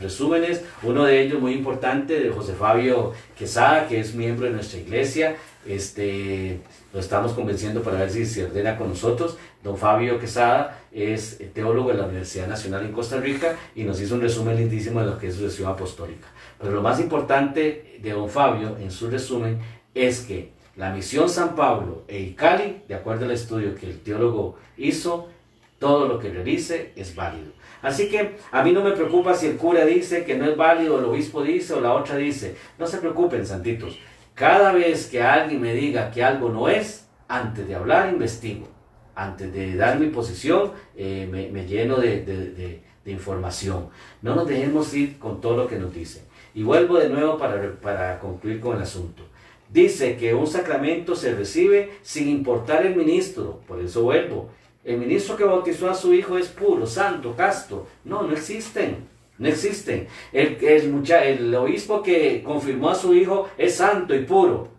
Speaker 1: resúmenes. Uno de ellos muy importante de José Fabio Quesada, que es miembro de nuestra iglesia. Lo estamos convenciendo para ver si se ordena con nosotros. Don Fabio Quesada es teólogo de la Universidad Nacional en Costa Rica y nos hizo un resumen lindísimo de lo que es sucesión apostólica. Pero lo más importante de don Fabio en su resumen es que la misión San Pablo e ICALI, de acuerdo al estudio que el teólogo hizo, todo lo que realice es válido. Así que a mí no me preocupa si el cura dice que no es válido, el obispo dice o la otra dice. No se preocupen, santitos. Cada vez que alguien me diga que algo no es, antes de hablar investigo. Antes de dar mi posición, me lleno de información. No nos dejemos ir con todo lo que nos dicen. Y vuelvo de nuevo para concluir con el asunto. Dice que un sacramento se recibe sin importar el ministro. Por eso vuelvo. El ministro que bautizó a su hijo es puro, santo, casto. No, no existen. No existen. El obispo que confirmó a su hijo es santo y puro.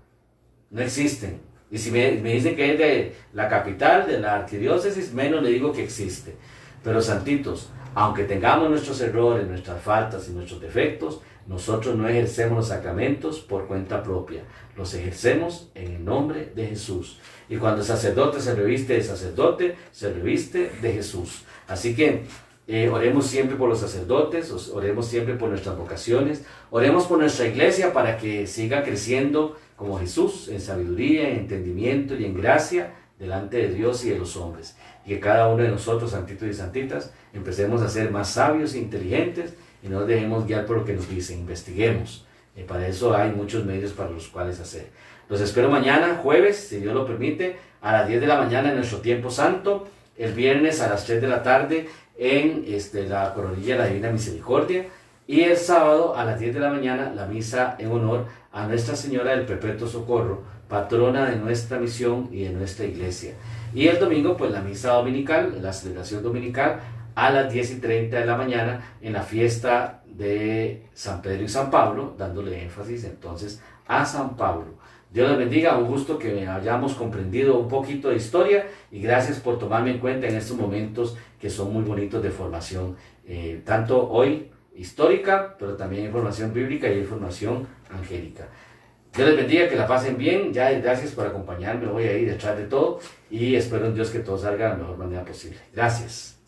Speaker 1: No existen. Y si me dicen que es de la capital, de la arquidiócesis, menos le digo que existe. Pero santitos, aunque tengamos nuestros errores, nuestras faltas y nuestros defectos, nosotros no ejercemos los sacramentos por cuenta propia. Los ejercemos en el nombre de Jesús. Y cuando el sacerdote se reviste de sacerdote, se reviste de Jesús. Así que oremos siempre por los sacerdotes, oremos siempre por nuestras vocaciones, oremos por nuestra iglesia para que siga creciendo como Jesús, en sabiduría, en entendimiento y en gracia delante de Dios y de los hombres. Y que cada uno de nosotros, santitos y santitas, empecemos a ser más sabios e inteligentes y no nos dejemos guiar por lo que nos dicen, investiguemos. Para eso hay muchos medios para los cuales hacer. Los espero mañana, jueves, si Dios lo permite, a las 10 de la mañana en nuestro tiempo santo, el viernes a las 3 de la tarde en la Coronilla de la Divina Misericordia, y el sábado a las 10 de la mañana la misa en honor a Nuestra Señora del Perpetuo Socorro, patrona de nuestra misión y de nuestra iglesia. Y el domingo pues la misa dominical, la celebración dominical a las 10:30 de la mañana en la fiesta de San Pedro y San Pablo, dándole énfasis entonces a San Pablo. Dios les bendiga, un gusto que hayamos comprendido un poquito de historia y gracias por tomarme en cuenta en estos momentos que son muy bonitos de formación, tanto hoy histórica, pero también información bíblica y información angélica. Dios les bendiga, que la pasen bien. Ya, gracias por acompañarme hoy ahí detrás de todo. Y espero en Dios que todo salga de la mejor manera posible. Gracias.